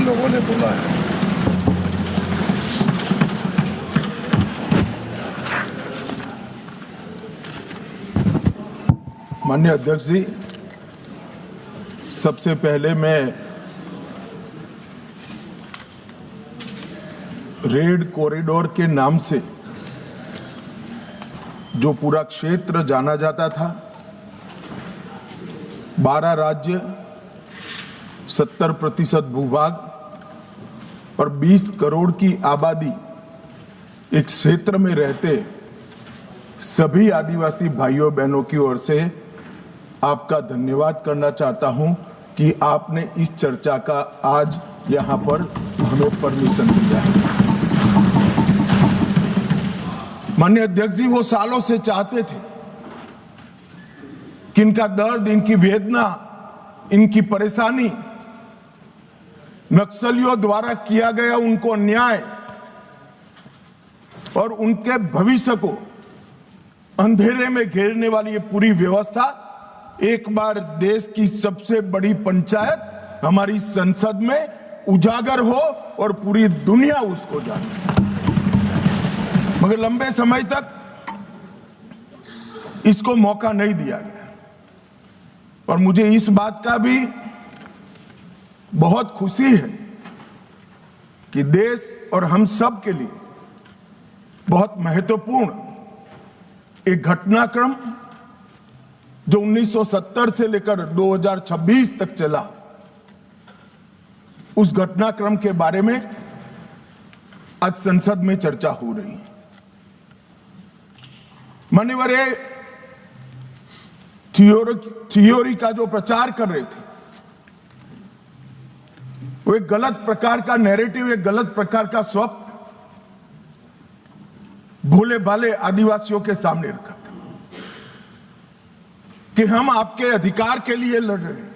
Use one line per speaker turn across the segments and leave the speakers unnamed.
लोगों ने बोला है। माननीय अध्यक्ष जी, सबसे पहले मैं रेड कॉरिडोर के नाम से जो पूरा क्षेत्र जाना जाता था, 12 राज्य, 70% भूभाग और 20 करोड़ की आबादी एक क्षेत्र में रहते सभी आदिवासी भाइयों बहनों की ओर से आपका धन्यवाद करना चाहता हूं कि आपने इस चर्चा का आज यहां पर हमें परमिशन दिया है। माननीय अध्यक्ष जी, वो सालों से चाहते थे कि इनका दर्द, इनकी वेदना, इनकी परेशानी, नक्सलियों द्वारा किया गया उनको अन्याय और उनके भविष्य को अंधेरे में घेरने वाली ये पूरी व्यवस्था एक बार देश की सबसे बड़ी पंचायत हमारी संसद में उजागर हो और पूरी दुनिया उसको जाने। मगर लंबे समय तक इसको मौका नहीं दिया गया और मुझे इस बात का भी बहुत खुशी है कि देश और हम सब के लिए बहुत महत्वपूर्ण एक घटनाक्रम जो 1970 से लेकर 2026 तक चला, उस घटनाक्रम के बारे में आज संसद में चर्चा हो रही है। मान्यवर, थियोरी का जो प्रचार कर रहे थे वो एक गलत प्रकार का नैरेटिव, एक गलत प्रकार का स्वप्न भोले भाले आदिवासियों के सामने रखा था कि हम आपके अधिकार के लिए लड़ रहे हैं,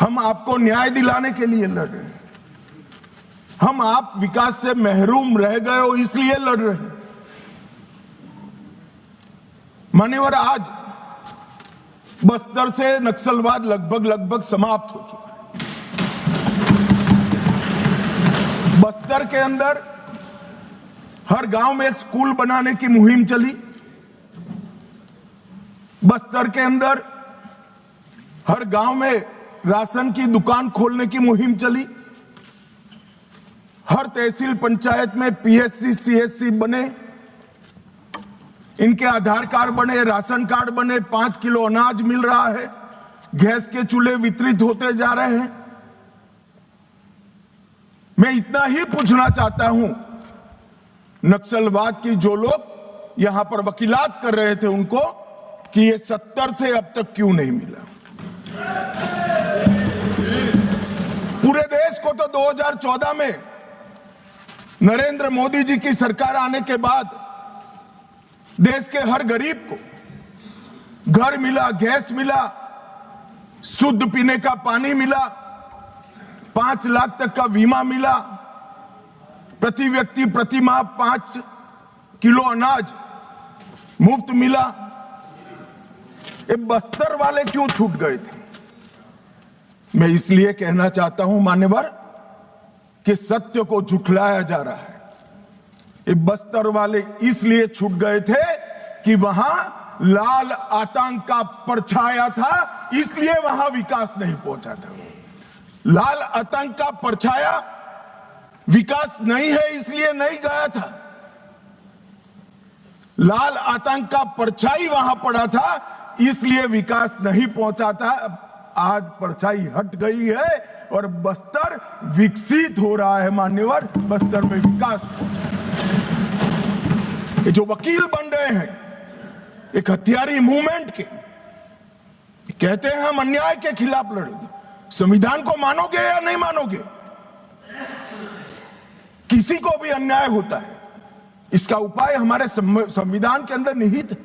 हम आपको न्याय दिलाने के लिए लड़ रहे हैं, हम आप विकास से महरूम रह गए हो इसलिए लड़ रहे हैं। मान्यवर, आज बस्तर से नक्सलवाद लगभग समाप्त हो चुका है। बस्तर के अंदर हर गांव में एक स्कूल बनाने की मुहिम चली। बस्तर के अंदर हर गांव में राशन की दुकान खोलने की मुहिम चली। हर तहसील पंचायत में पीएचसी, सीएचसी बने, इनके आधार कार्ड बने, राशन कार्ड बने, 5 किलो अनाज मिल रहा है, गैस के चूल्हे वितरित होते जा रहे हैं। मैं इतना ही पूछना चाहता हूं, नक्सलवाद की जो लोग यहां पर वकीलात कर रहे थे उनको, कि ये 70 से अब तक क्यों नहीं मिला। पूरे देश को तो 2014 में नरेंद्र मोदी जी की सरकार आने के बाद देश के हर गरीब को घर मिला, गैस मिला, शुद्ध पीने का पानी मिला, 5 लाख तक का बीमा मिला, प्रति व्यक्ति प्रति माह 5 किलो अनाज मुफ्त मिला। ये बस्तर वाले क्यों छूट गए थे? मैं इसलिए कहना चाहता हूं मान्यवर कि सत्य को झुठलाया जा रहा है। ये बस्तर वाले इसलिए छूट गए थे कि वहां लाल आतंक का परछाया था, इसलिए वहां विकास नहीं पहुंचा था। लाल आतंक का परछाया विकास नहीं है इसलिए नहीं गया था। लाल आतंक का परछाई वहां पड़ा था इसलिए विकास नहीं पहुंचा था। आज परछाई हट गई है और बस्तर विकसित हो रहा है। मान्यवर, बस्तर में विकास पहुंचा। ये जो वकील बन रहे हैं एक हथियारी मूवमेंट के, कहते हैं हम अन्याय के खिलाफ लड़ेंगे। संविधान को मानोगे या नहीं मानोगे? किसी को भी अन्याय होता है, इसका उपाय हमारे संविधान के अंदर निहित है।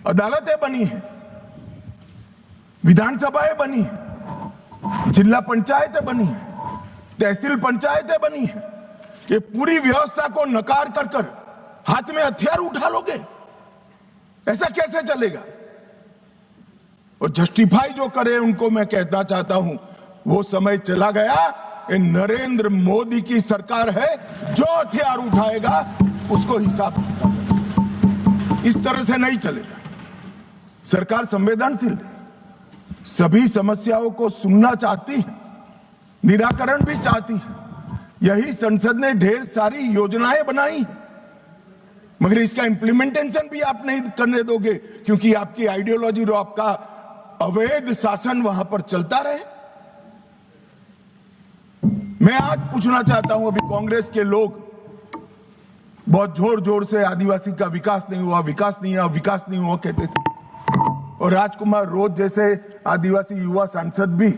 अदालतें बनी है, विधानसभाएं बनी है, जिला पंचायतें बनी है, तहसील पंचायतें बनी है। ये पूरी व्यवस्था को नकार कर हाथ में हथियार उठा लोगे, ऐसा कैसे चलेगा? और जस्टिफाई जो करे उनको मैं कहना चाहता हूं, वो समय चला गया। ये नरेंद्र मोदी की सरकार है, जो हथियार उठाएगा उसको हिसाब चुकाएगा। इस तरह से नहीं चलेगा। सरकार संवेदनशील है, सभी समस्याओं को सुनना चाहती है, निराकरण भी चाहती है। यही संसद ने ढेर सारी योजनाएं बनाई हैं, मगर इसका इंप्लीमेंटेशन भी आप नहीं करने दोगे, क्योंकि आपकी आइडियोलॉजी और आपका अवैध शासन वहां पर चलता रहे। मैं आज पूछना चाहता हूं, अभी कांग्रेस के लोग बहुत जोर जोर से आदिवासी का विकास नहीं हुआ, विकास नहीं हुआ, विकास नहीं हुआ कहते थे, और राजकुमार रोज जैसे आदिवासी युवा सांसद भी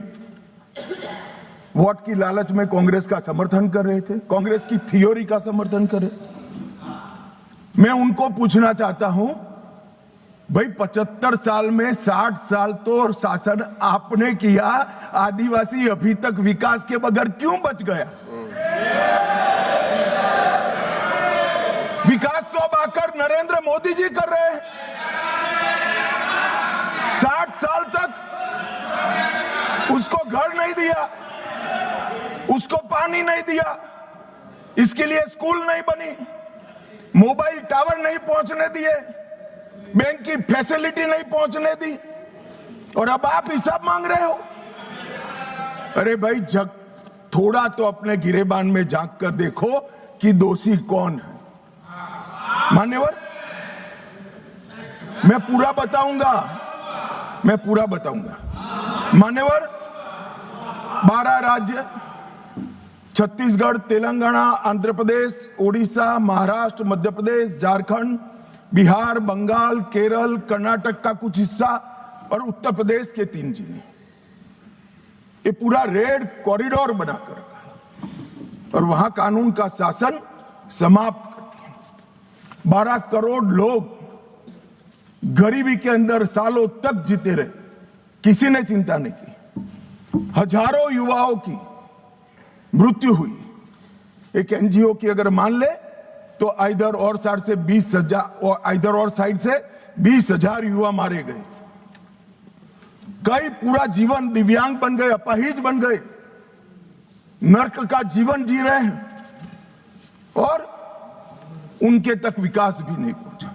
वोट की लालच में कांग्रेस का समर्थन कर रहे थे, कांग्रेस की थ्योरी का समर्थन कर रहे। मैं उनको पूछना चाहता हूं, भाई 75 साल में 60 साल तो शासन आपने किया, आदिवासी अभी तक विकास के बगैर क्यों बच गया? विकास तो अब आकर नरेंद्र मोदी जी कर रहे हैं। 60 साल तक उसको घर नहीं दिया, उसको पानी नहीं दिया, इसके लिए स्कूल नहीं बनी, मोबाइल टावर नहीं पहुंचने दिए, बैंक की फैसिलिटी नहीं पहुंचने दी, और अब आप हिसाब मांग रहे हो। अरे भाई, जग थोड़ा तो अपने गिरेबान में झांक कर देखो कि दोषी कौन है। मान्यवर, मैं पूरा बताऊंगा। मान्यवर, 12 राज्य, छत्तीसगढ़, तेलंगाना, आंध्र प्रदेश, ओडिशा, महाराष्ट्र, मध्य प्रदेश, झारखंड, बिहार, बंगाल, केरल, कर्नाटक का कुछ हिस्सा और उत्तर प्रदेश के 3 जिले, ये पूरा रेड कॉरिडोर बनाकर रखा और वहां कानून का शासन समाप्त कर। 12 करोड़ लोग गरीबी के अंदर सालों तक जीते रहे, किसी ने चिंता नहीं की। हजारों युवाओं की मृत्यु हुई। एक एनजीओ की अगर मान ले तो इधर और साइड से 20,000 युवा मारे गए। कई पूरा जीवन दिव्यांग बन गए, अपाहिज बन गए, नर्क का जीवन जी रहे हैं और उनके तक विकास भी नहीं पहुंचा।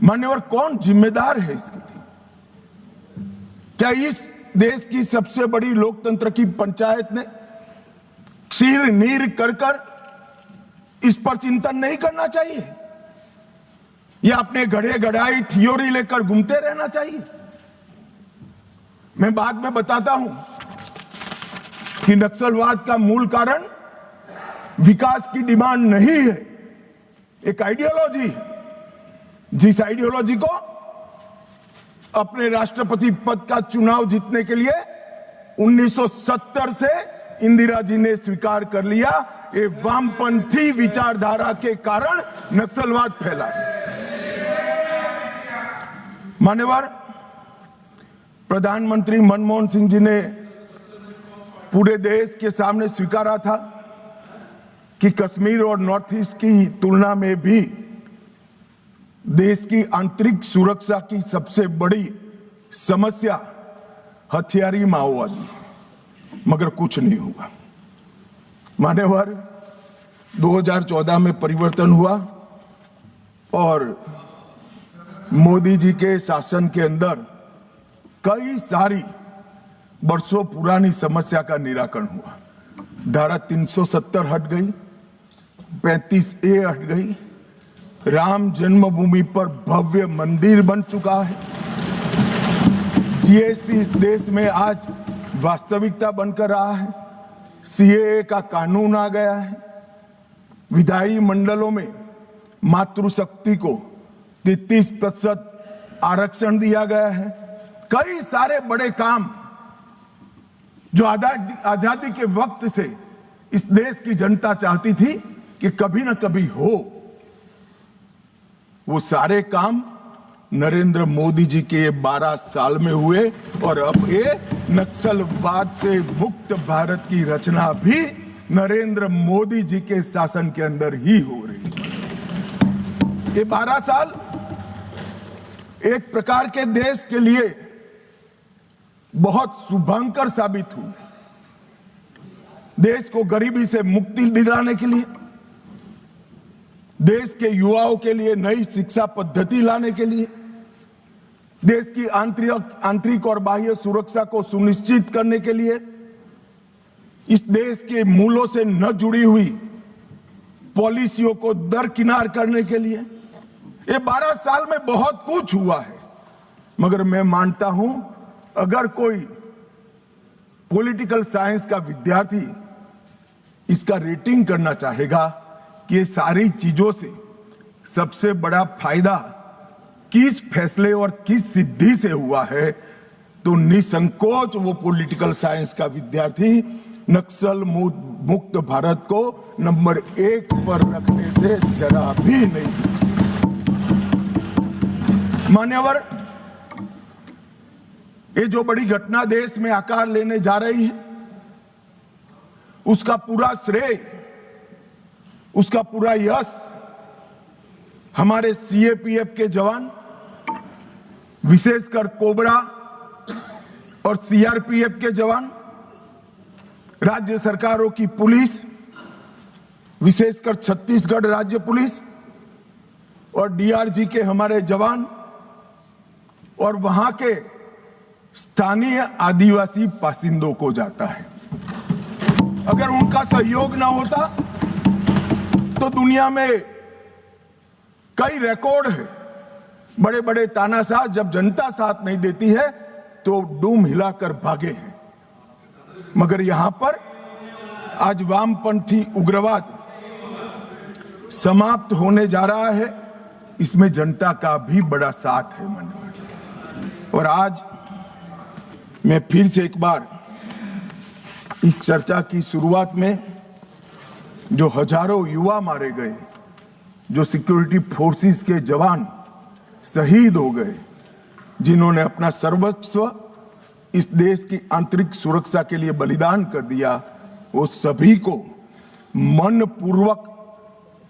मान्यवर, कौन जिम्मेदार है इसके लिए? क्या इस देश की सबसे बड़ी लोकतंत्र की पंचायत ने क्षीर नीर कर इस पर चिंतन नहीं करना चाहिए, या अपने गढ़े गढ़ाई थ्योरी लेकर घूमते रहना चाहिए? मैं बाद में बताता हूं कि नक्सलवाद का मूल कारण विकास की डिमांड नहीं है, एक आइडियोलॉजी है, जिस आइडियोलॉजी को अपने राष्ट्रपति पद का चुनाव जीतने के लिए 1970 से इंदिरा जी ने स्वीकार कर लिया। ये वामपंथी विचारधारा के कारण नक्सलवाद फैला। मान्यवर, प्रधानमंत्री मनमोहन सिंह जी ने पूरे देश के सामने स्वीकारा था कि कश्मीर और नॉर्थ ईस्ट की तुलना में भी देश की आंतरिक सुरक्षा की सबसे बड़ी समस्या हथियारी माओवादी, मगर कुछ नहीं हुआ। मान्यवर, 2014 में परिवर्तन हुआ और मोदी जी के शासन के अंदर कई सारी वर्षों पुरानी समस्या का निराकरण हुआ। धारा 370 हट गई, 35A हट गई, राम जन्मभूमि पर भव्य मंदिर बन चुका है, जीएसटी इस देश में आज वास्तविकता बनकर रहा है, सीएए का कानून आ गया है, विधायी मंडलों में मातृशक्ति को 33% आरक्षण दिया गया है। कई सारे बड़े काम जो आजादी के वक्त से इस देश की जनता चाहती थी कि कभी ना कभी हो, वो सारे काम नरेंद्र मोदी जी के 12 साल में हुए और अब ये नक्सलवाद से मुक्त भारत की रचना भी नरेंद्र मोदी जी के शासन के अंदर ही हो रही है। ये 12 साल एक प्रकार के देश के लिए बहुत शुभंकर साबित हुए। देश को गरीबी से मुक्ति दिलाने के लिए, देश के युवाओं के लिए नई शिक्षा पद्धति लाने के लिए, देश की आंतरिक और बाह्य सुरक्षा को सुनिश्चित करने के लिए, इस देश के मूलों से न जुड़ी हुई पॉलिसियों को दरकिनार करने के लिए ये 12 साल में बहुत कुछ हुआ है। मगर मैं मानता हूं, अगर कोई पॉलिटिकल साइंस का विद्यार्थी इसका रेटिंग करना चाहेगा कि ये सारी चीजों से सबसे बड़ा फायदा किस फैसले और किस सिद्धि से हुआ है, तो निसंकोच वो पॉलिटिकल साइंस का विद्यार्थी नक्सल मुक्त भारत को नंबर 1 पर रखने से जरा भी नहीं। मान्यवर, ये जो बड़ी घटना देश में आकार लेने जा रही है, उसका पूरा श्रेय, उसका पूरा यश हमारे सीएपीएफ के जवान, विशेषकर कोबरा और सीआरपीएफ के जवान, राज्य सरकारों की पुलिस, विशेषकर छत्तीसगढ़ राज्य पुलिस और डीआरजी के हमारे जवान और वहां के स्थानीय आदिवासी बासिंदों को जाता है। अगर उनका सहयोग ना होता तो दुनिया में कई रिकॉर्ड है, बड़े बड़े तानाशाह जब जनता साथ नहीं देती है तो डूम हिलाकर भागे हैं। मगर यहां पर आज वामपंथी उग्रवाद समाप्त होने जा रहा है, इसमें जनता का भी बड़ा साथ है। और आज मैं फिर से एक बार इस चर्चा की शुरुआत में जो हजारों युवा मारे गए, जो सिक्योरिटी फोर्सेस के जवान शहीद हो गए, जिन्होंने अपना सर्वस्व इस देश की आंतरिक सुरक्षा के लिए बलिदान कर दिया, वो सभी को मन पूर्वक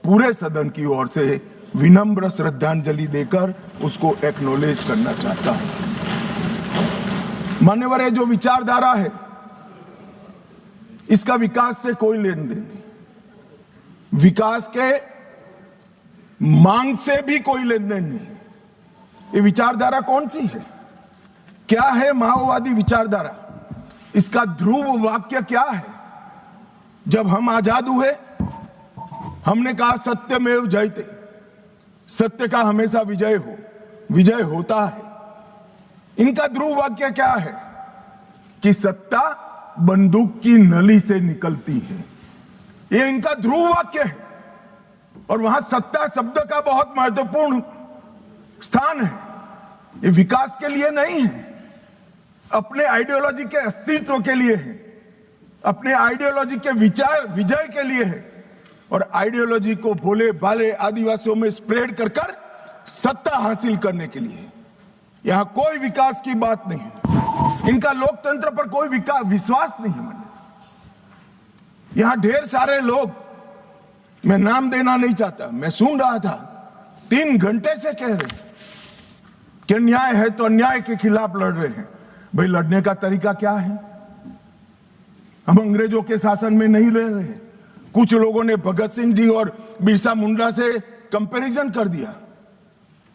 पूरे सदन की ओर से विनम्र श्रद्धांजलि देकर उसको एक्नॉलेज करना चाहता हूं। मान्यवर, जो विचारधारा है इसका विकास से कोई लेन देन नहीं, विकास के मांग से भी कोई लेन देन नहीं। ये विचारधारा कौन सी है? क्या है माओवादी विचारधारा? इसका ध्रुव वाक्य क्या है? जब हम आजाद हुए हमने कहा सत्यमेव जयते, सत्य का हमेशा विजय हो, विजय होता है। इनका ध्रुव वाक्य क्या है? कि सत्ता बंदूक की नली से निकलती है, ये इनका ध्रुव वाक्य है। और वहां सत्ता शब्द का बहुत महत्वपूर्ण स्थान है। ये विकास के लिए नहीं है, अपने आइडियोलॉजी के अस्तित्व के लिए है, अपने आइडियोलॉजी के विचार विजय के लिए है। और आइडियोलॉजी को भोले भाले आदिवासियों में स्प्रेड कर कर सत्ता हासिल करने के लिए। यहां कोई विकास की बात नहीं है, इनका लोकतंत्र पर कोई विश्वास नहीं है। यहां ढेर सारे लोग, मैं नाम देना नहीं चाहता, मैं सुन रहा था 3 घंटे से कह रहे हैं कि अन्याय है तो अन्याय के खिलाफ लड़ रहे हैं। भाई, लड़ने का तरीका क्या है? हम अंग्रेजों के शासन में नहीं रह रहे हैं। कुछ लोगों ने भगत सिंह जी और बिरसा मुंडा से कंपैरिजन कर दिया।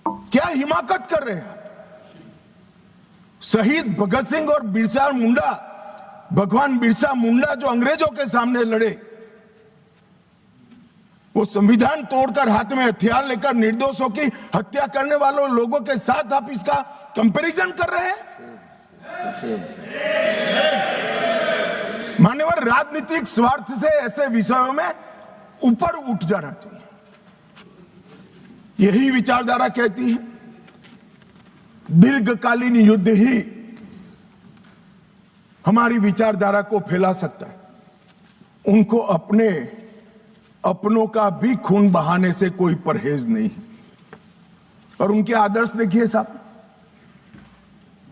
क्या हिमाकत कर रहे हैं? शहीद भगत सिंह और बिरसा मुंडा, भगवान बिरसा मुंडा जो अंग्रेजों के सामने लड़े, वो संविधान तोड़कर हाथ में हथियार लेकर निर्दोषों की हत्या करने वालों लोगों के साथ आप इसका कंपैरिजन कर रहे हैं? मान्यवर, राजनीतिक स्वार्थ से ऐसे विषयों में ऊपर उठ जाना चाहिए। यही विचारधारा कहती है दीर्घकालीन युद्ध ही हमारी विचारधारा को फैला सकता है। उनको अपनों का भी खून बहाने से कोई परहेज नहीं। और उनके आदर्श देखिए साहब,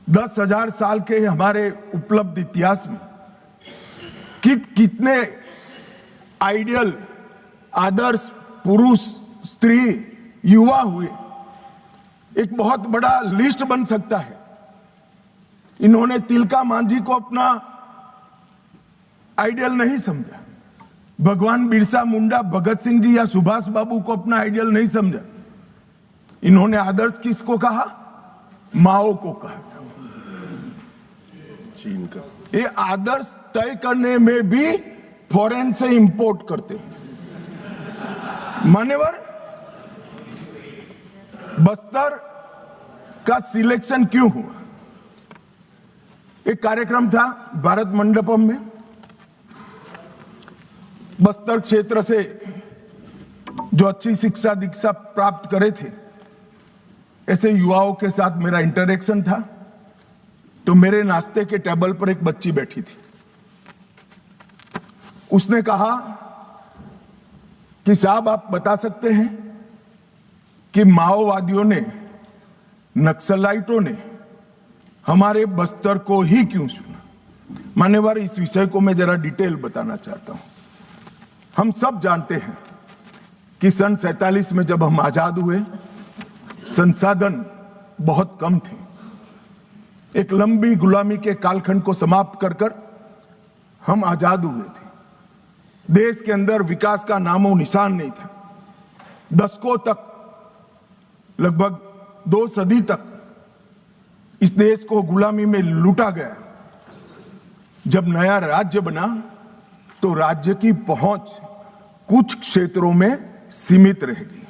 10,000 साल के हमारे उपलब्ध इतिहास में कितने आइडियल आदर्श पुरुष, स्त्री, युवा हुए, एक बहुत बड़ा लिस्ट बन सकता है। इन्होंने तिलका मांझी को अपना आइडियल नहीं समझा, भगवान बिरसा मुंडा, भगत सिंह जी या सुभाष बाबू को अपना आइडियल नहीं समझा। इन्होंने आदर्श किसको कहा? माओ को कहा। चीन का ये आदर्श तय करने में भी फॉरेन से इंपोर्ट करते हैं। मान्यवर, बस्तर का सिलेक्शन क्यों हुआ? एक कार्यक्रम था भारत मंडपम में, बस्तर क्षेत्र से जो अच्छी शिक्षा दीक्षा प्राप्त करे थे ऐसे युवाओं के साथ मेरा इंटरेक्शन था। तो मेरे नाश्ते के टेबल पर एक बच्ची बैठी थी। उसने कहा कि साहब, आप बता सकते हैं कि माओवादियों ने, नक्सलाइटों ने हमारे बस्तर को ही क्यों चुना? मान्यवर, इस विषय को मैं जरा डिटेल बताना चाहता हूं। हम सब जानते हैं कि सन 47 में जब हम आजाद हुए, संसाधन बहुत कम थे। एक लंबी गुलामी के कालखंड को समाप्त कर हम आजाद हुए थे। देश के अंदर विकास का नामो निशान नहीं था। दशकों तक, लगभग 2 सदी तक इस देश को गुलामी में लूटा गया। जब नया राज्य बना तो राज्य की पहुंच कुछ क्षेत्रों में सीमित रह गई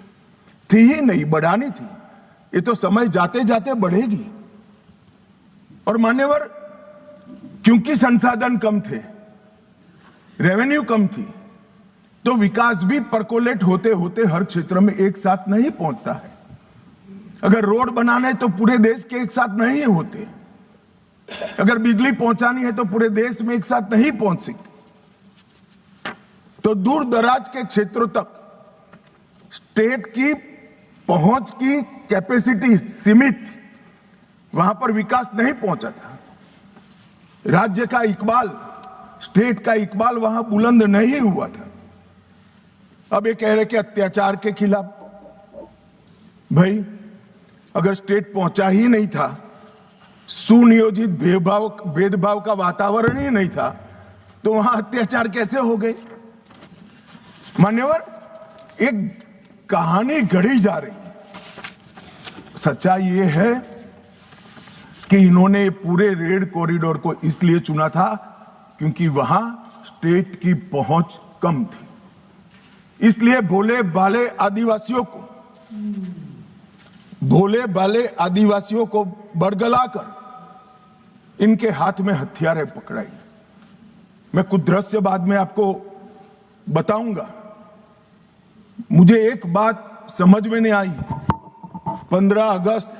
थी ही नहीं, बढ़ानी थी। ये तो समय जाते जाते बढ़ेगी। और मान्यवर, क्योंकि संसाधन कम थे, रेवेन्यू कम थी, तो विकास भी परकोलेट होते होते हर क्षेत्र में एक साथ नहीं पहुंचता है। अगर रोड बनाना है तो पूरे देश के एक साथ नहीं होते। अगर बिजली पहुंचानी है तो पूरे देश में एक साथ नहीं पहुंच सकती। तो दूर दराज के क्षेत्रों तक स्टेट की पहुंच की कैपेसिटी सीमित, वहां पर विकास नहीं पहुंचा था। राज्य का इकबाल, स्टेट का इकबाल वहां बुलंद नहीं हुआ था। अब ये कह रहे कि अत्याचार के खिलाफ, भाई अगर स्टेट पहुंचा ही नहीं था, सुनियोजित भेदभाव का वातावरण ही नहीं था, तो वहां अत्याचार कैसे हो गए? मान्यवर, एक कहानी गढ़ी जा रही है। सच्चाई ये है कि इन्होंने पूरे रेड कॉरिडोर को इसलिए चुना था क्योंकि वहां स्टेट की पहुंच कम थी। इसलिए भोले भाले आदिवासियों को बरगलाकर इनके हाथ में हथियारें पकड़ाई। मैं कुछ दृश्य बाद में आपको बताऊंगा। मुझे एक बात समझ में नहीं आई। 15 अगस्त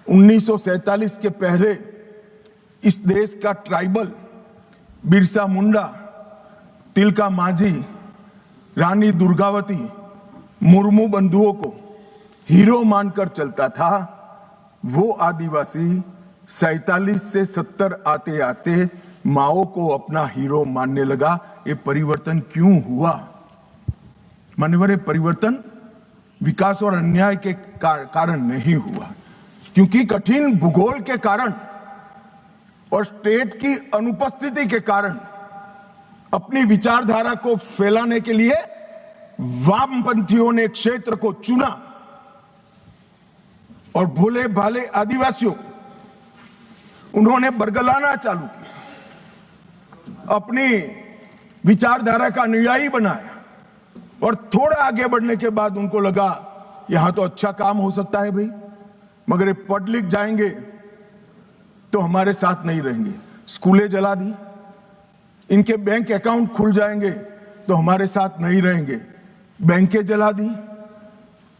1947 के पहले इस देश का ट्राइबल बिरसा मुंडा, तिलका मांझी, रानी दुर्गावती, मुर्मू बंधुओं को हीरो मानकर चलता था। वो आदिवासी 47 से 70 आते आते माओ को अपना हीरो मानने लगा। ये परिवर्तन क्यों हुआ? मान्यवर, परिवर्तन विकास और अन्याय के कारण नहीं हुआ, क्योंकि कठिन भूगोल के कारण और स्टेट की अनुपस्थिति के कारण अपनी विचारधारा को फैलाने के लिए वामपंथियों ने क्षेत्र को चुना और भोले भाले आदिवासियों उन्होंने बरगलाना चालू किया, अपनी विचारधारा का अनुयायी बनाया। और थोड़ा आगे बढ़ने के बाद उनको लगा यहां तो अच्छा काम हो सकता है भाई, मगर ये पढ़ लिख जाएंगे तो हमारे साथ नहीं रहेंगे। स्कूलें जला दी, इनके बैंक अकाउंट खुल जाएंगे तो हमारे साथ नहीं रहेंगे। बैंकें जला दी,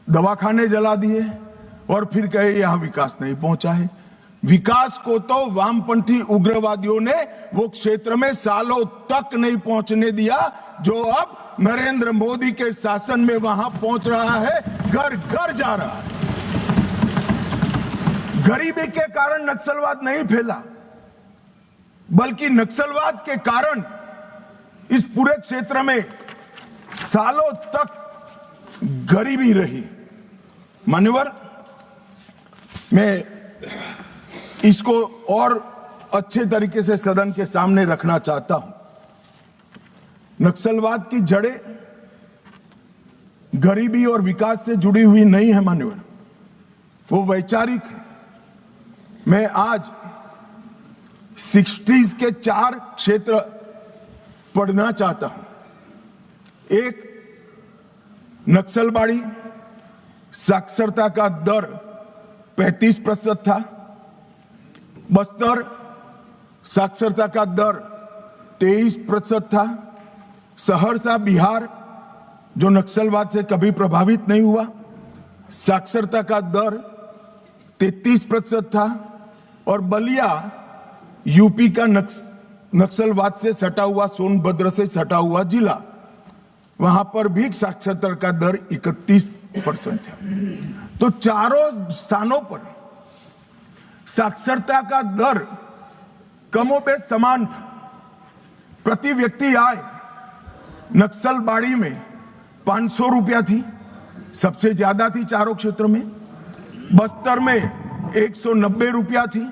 दवाखाने जला दिए और फिर कहे यहां विकास नहीं पहुंचा है। विकास को तो वामपंथी उग्रवादियों ने वो क्षेत्र में सालों तक नहीं पहुंचने दिया, जो अब नरेंद्र मोदी के शासन में वहां पहुंच रहा है, घर घर जा रहा है। गरीबी के कारण नक्सलवाद नहीं फैला, बल्कि नक्सलवाद के कारण इस पूरे क्षेत्र में सालों तक गरीबी रही। मान्यवर, मैं इसको और अच्छे तरीके से सदन के सामने रखना चाहता हूं। नक्सलवाद की जड़ें गरीबी और विकास से जुड़ी हुई नहीं है मान्यवर, वो वैचारिक है। मैं आज 60s के 4 क्षेत्र पढ़ना चाहता हूं। एक, नक्सलबाड़ी साक्षरता का दर 35% था। बस्तर साक्षरता का दर 23% था। सहरसा बिहार जो नक्सलवाद से कभी प्रभावित नहीं हुआ, साक्षरता का दर 33% था। और बलिया यूपी का नक्सलवाद से सटा हुआ, सोनभद्र से सटा हुआ जिला, वहां पर भी साक्षरता का दर 31% है। तो चारों स्थानों पर साक्षरता का दर कमोबेश समान था। प्रति व्यक्ति आय नक्सलबाड़ी में 500 रुपया थी, सबसे ज्यादा थी चारों क्षेत्र में। बस्तर में 190 रुपया थी,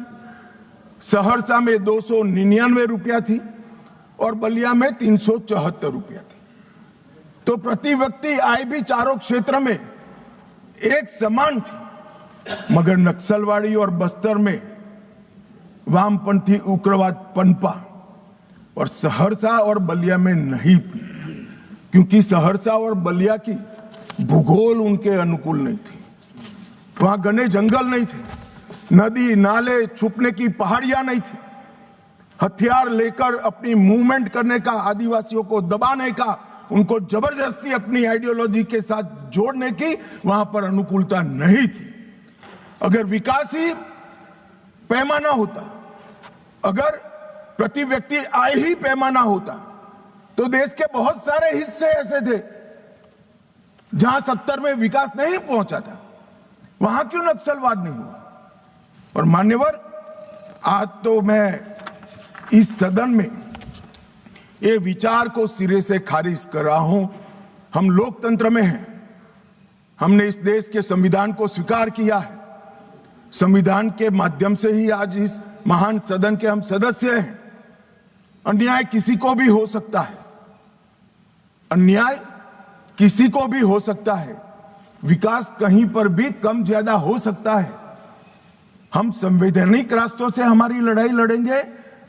सहरसा में 299 रुपया थी और बलिया में 374 रुपया थी। तो प्रति व्यक्ति आय भी चारों क्षेत्र में एक समान थी, मगर नक्सलवाड़ी और बस्तर में वामपंथी उग्रवाद पनपा और सहरसा और बलिया में नहीं, क्योंकि सहरसा और बलिया की भूगोल उनके अनुकूल नहीं थी। वहां घने जंगल नहीं थे, नदी नाले, छुपने की पहाड़ियां नहीं थी। हथियार लेकर अपनी मूवमेंट करने का, आदिवासियों को दबाने का, उनको जबरदस्ती अपनी आइडियोलॉजी के साथ जोड़ने की वहां पर अनुकूलता नहीं थी। अगर विकासी पैमाना होता, अगर प्रति व्यक्ति आय ही पैमाना होता, तो देश के बहुत सारे हिस्से ऐसे थे जहां 70 में विकास नहीं पहुंचा था। वहां क्यों नक्सलवाद नहीं हुआ? और मान्यवर, आज तो मैं इस सदन में ये विचार को सिरे से खारिज कर रहा हूं। हम लोकतंत्र में हैं, हमने इस देश के संविधान को स्वीकार किया है। संविधान के माध्यम से ही आज इस महान सदन के हम सदस्य हैं। अन्याय किसी को भी हो सकता है, अन्याय किसी को भी हो सकता है, विकास कहीं पर भी कम ज्यादा हो सकता है। हम संवैधानिक रास्तों से हमारी लड़ाई लड़ेंगे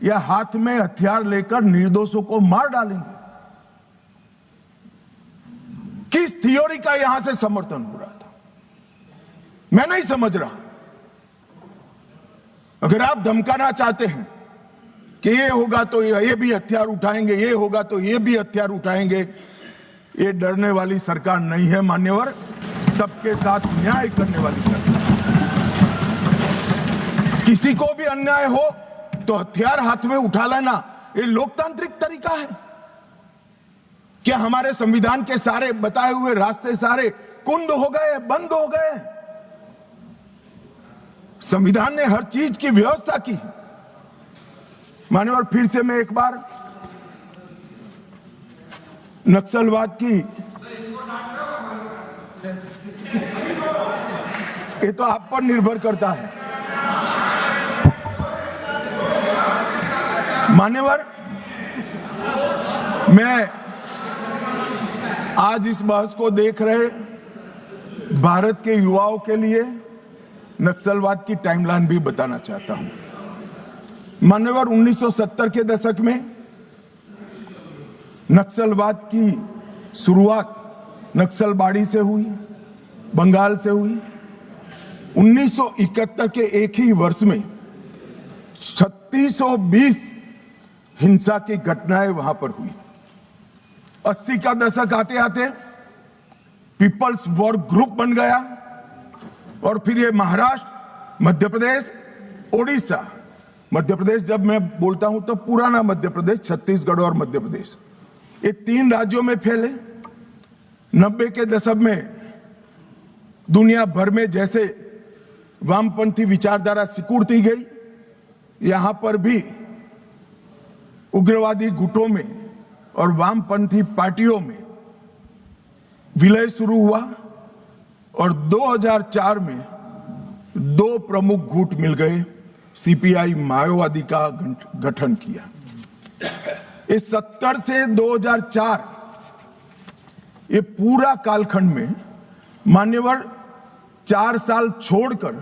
या हाथ में हथियार लेकर निर्दोषों को मार डालेंगे? किस थियोरी का यहां से समर्थन हो रहा था, मैं नहीं समझ रहा। अगर आप धमकाना चाहते हैं कि ये होगा तो ये भी हथियार उठाएंगे, ये होगा तो ये भी हथियार उठाएंगे, ये डरने वाली सरकार नहीं है मान्यवर, सबके साथ न्याय करने वाली सरकार। किसी को भी अन्याय हो तो हथियार हाथ में उठा लेना, ये लोकतांत्रिक तरीका है क्या? हमारे संविधान के सारे बताए हुए रास्ते सारे कुंद हो गए, बंद हो गए? संविधान ने हर चीज की व्यवस्था की। मान्यवर, फिर से मैं एक बार नक्सलवाद की, ये तो आप पर निर्भर करता है मान्यवर। मैं आज इस बहस को देख रहे भारत के युवाओं के लिए नक्सलवाद की टाइमलाइन भी बताना चाहता हूं। मान्यवर, 1970 के दशक में नक्सलवाद की शुरुआत नक्सलबाड़ी से हुई, बंगाल से हुई। 1971 के एक ही वर्ष में 3620 हिंसा की घटनाएं वहां पर हुई। 80 का दशक आते आते पीपल्स वॉर ग्रुप बन गया और फिर ये महाराष्ट्र, मध्य प्रदेश, ओडिशा, मध्य प्रदेश जब मैं बोलता हूं तो पुराना मध्य प्रदेश, छत्तीसगढ़ और मध्य प्रदेश, ये 3 राज्यों में फैले। 90 के दशक में दुनिया भर में जैसे वामपंथी विचारधारा सिकुड़ती गई, यहां पर भी उग्रवादी गुटों में और वामपंथी पार्टियों में विलय शुरू हुआ और 2004 में 2 प्रमुख गुट मिल गए, सीपीआई माओवादी का गठन किया। इस 70 से 2004 ये पूरा कालखंड में मान्यवर 4 साल छोड़कर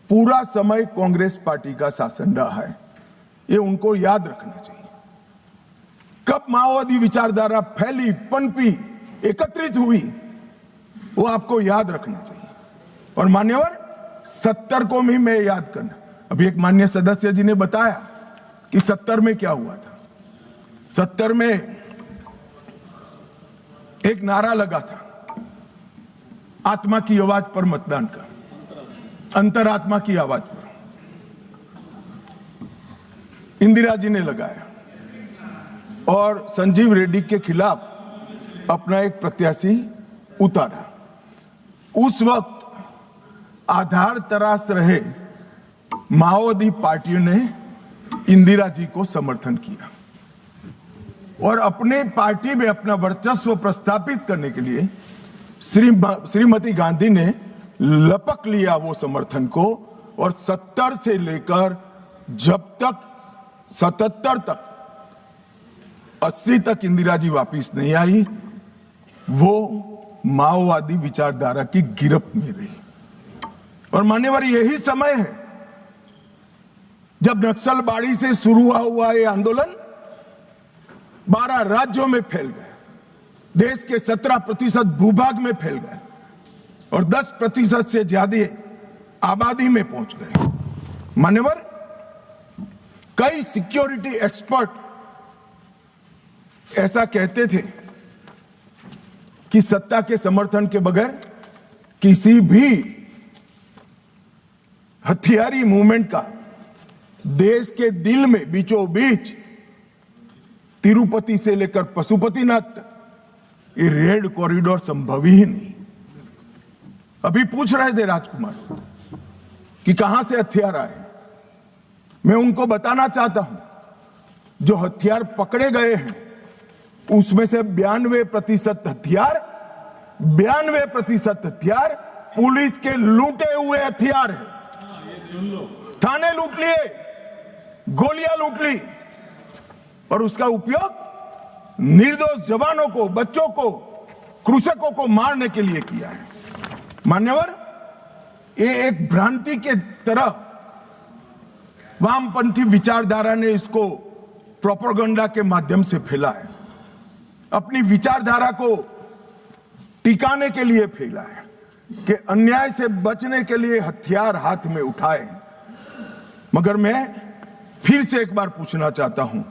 पूरा समय कांग्रेस पार्टी का शासन रहा है। ये उनको याद रखना चाहिए। कब माओवादी विचारधारा फैली, पनपी, एकत्रित हुई, वो आपको याद रखना चाहिए। और मान्यवर 70 को भी मैं याद करना। अभी एक माननीय सदस्य जी ने बताया कि 70 में क्या हुआ था। 70 में एक नारा लगा था, आत्मा की आवाज पर मतदान का, अंतरात्मा की आवाज पर इंदिरा जी ने लगाया और संजीव रेड्डी के खिलाफ अपना एक प्रत्याशी उतारा। उस वक्त आधार तराश रहे माओवादी पार्टियों ने इंदिरा जी को समर्थन किया और अपने पार्टी में अपना वर्चस्व प्रस्थापित करने के लिए श्रीमती गांधी ने लपक लिया वो समर्थन को और 70 से लेकर जब तक 77 तक 80 तक इंदिरा जी वापिस नहीं आई, वो माओवादी विचारधारा की गिरफ्त में रही। और मान्यवर यही समय है जब नक्सलबाड़ी से शुरू हुआ ये आंदोलन 12 राज्यों में फैल गए, देश के 17% भूभाग में फैल गए और 10% से ज्यादा आबादी में पहुंच गए। मान्यवर कई सिक्योरिटी एक्सपर्ट ऐसा कहते थे कि सत्ता के समर्थन के बगैर किसी भी हथियारी मूवमेंट का देश के दिल में बीचों बीच तिरुपति से लेकर पशुपतिनाथ तक ये रेड कॉरिडोर संभव ही नहीं। अभी पूछ रहे थे राजकुमार कि कहां से हथियार आए। मैं उनको बताना चाहता हूं, जो हथियार पकड़े गए हैं उसमें से 92% हथियार पुलिस के लूटे हुए हथियार हैं। थाने लूट लिए, गोलियां लूट ली और उसका उपयोग निर्दोष जवानों को, बच्चों को, कृषकों को मारने के लिए किया है। मान्यवर ये एक भ्रांति के तरह वामपंथी विचारधारा ने इसको प्रोपेगेंडा के माध्यम से फैला है, अपनी विचारधारा को टिकाने के लिए फैला है कि अन्याय से बचने के लिए हथियार हाथ में उठाए। मगर मैं फिर से एक बार पूछना चाहता हूं,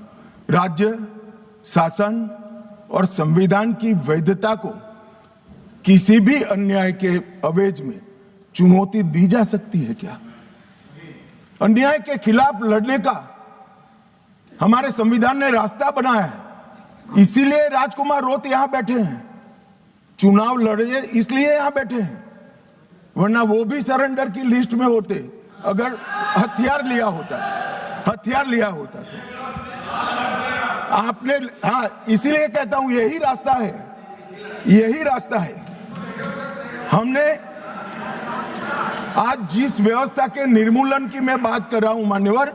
राज्य शासन और संविधान की वैधता को किसी भी अन्याय के अवेज में चुनौती दी जा सकती है क्या? अन्याय के खिलाफ लड़ने का हमारे संविधान ने रास्ता बनाया है, इसीलिए राजकुमार रोत यहां बैठे हैं, चुनाव लड़े इसलिए यहां बैठे हैं, वरना वो भी सरेंडर की लिस्ट में होते अगर हथियार लिया होता तो। आपने, हाँ, इसीलिए कहता हूं यही रास्ता है। हमने आज जिस व्यवस्था के निर्मूलन की मैं बात कर रहा हूं मान्यवर,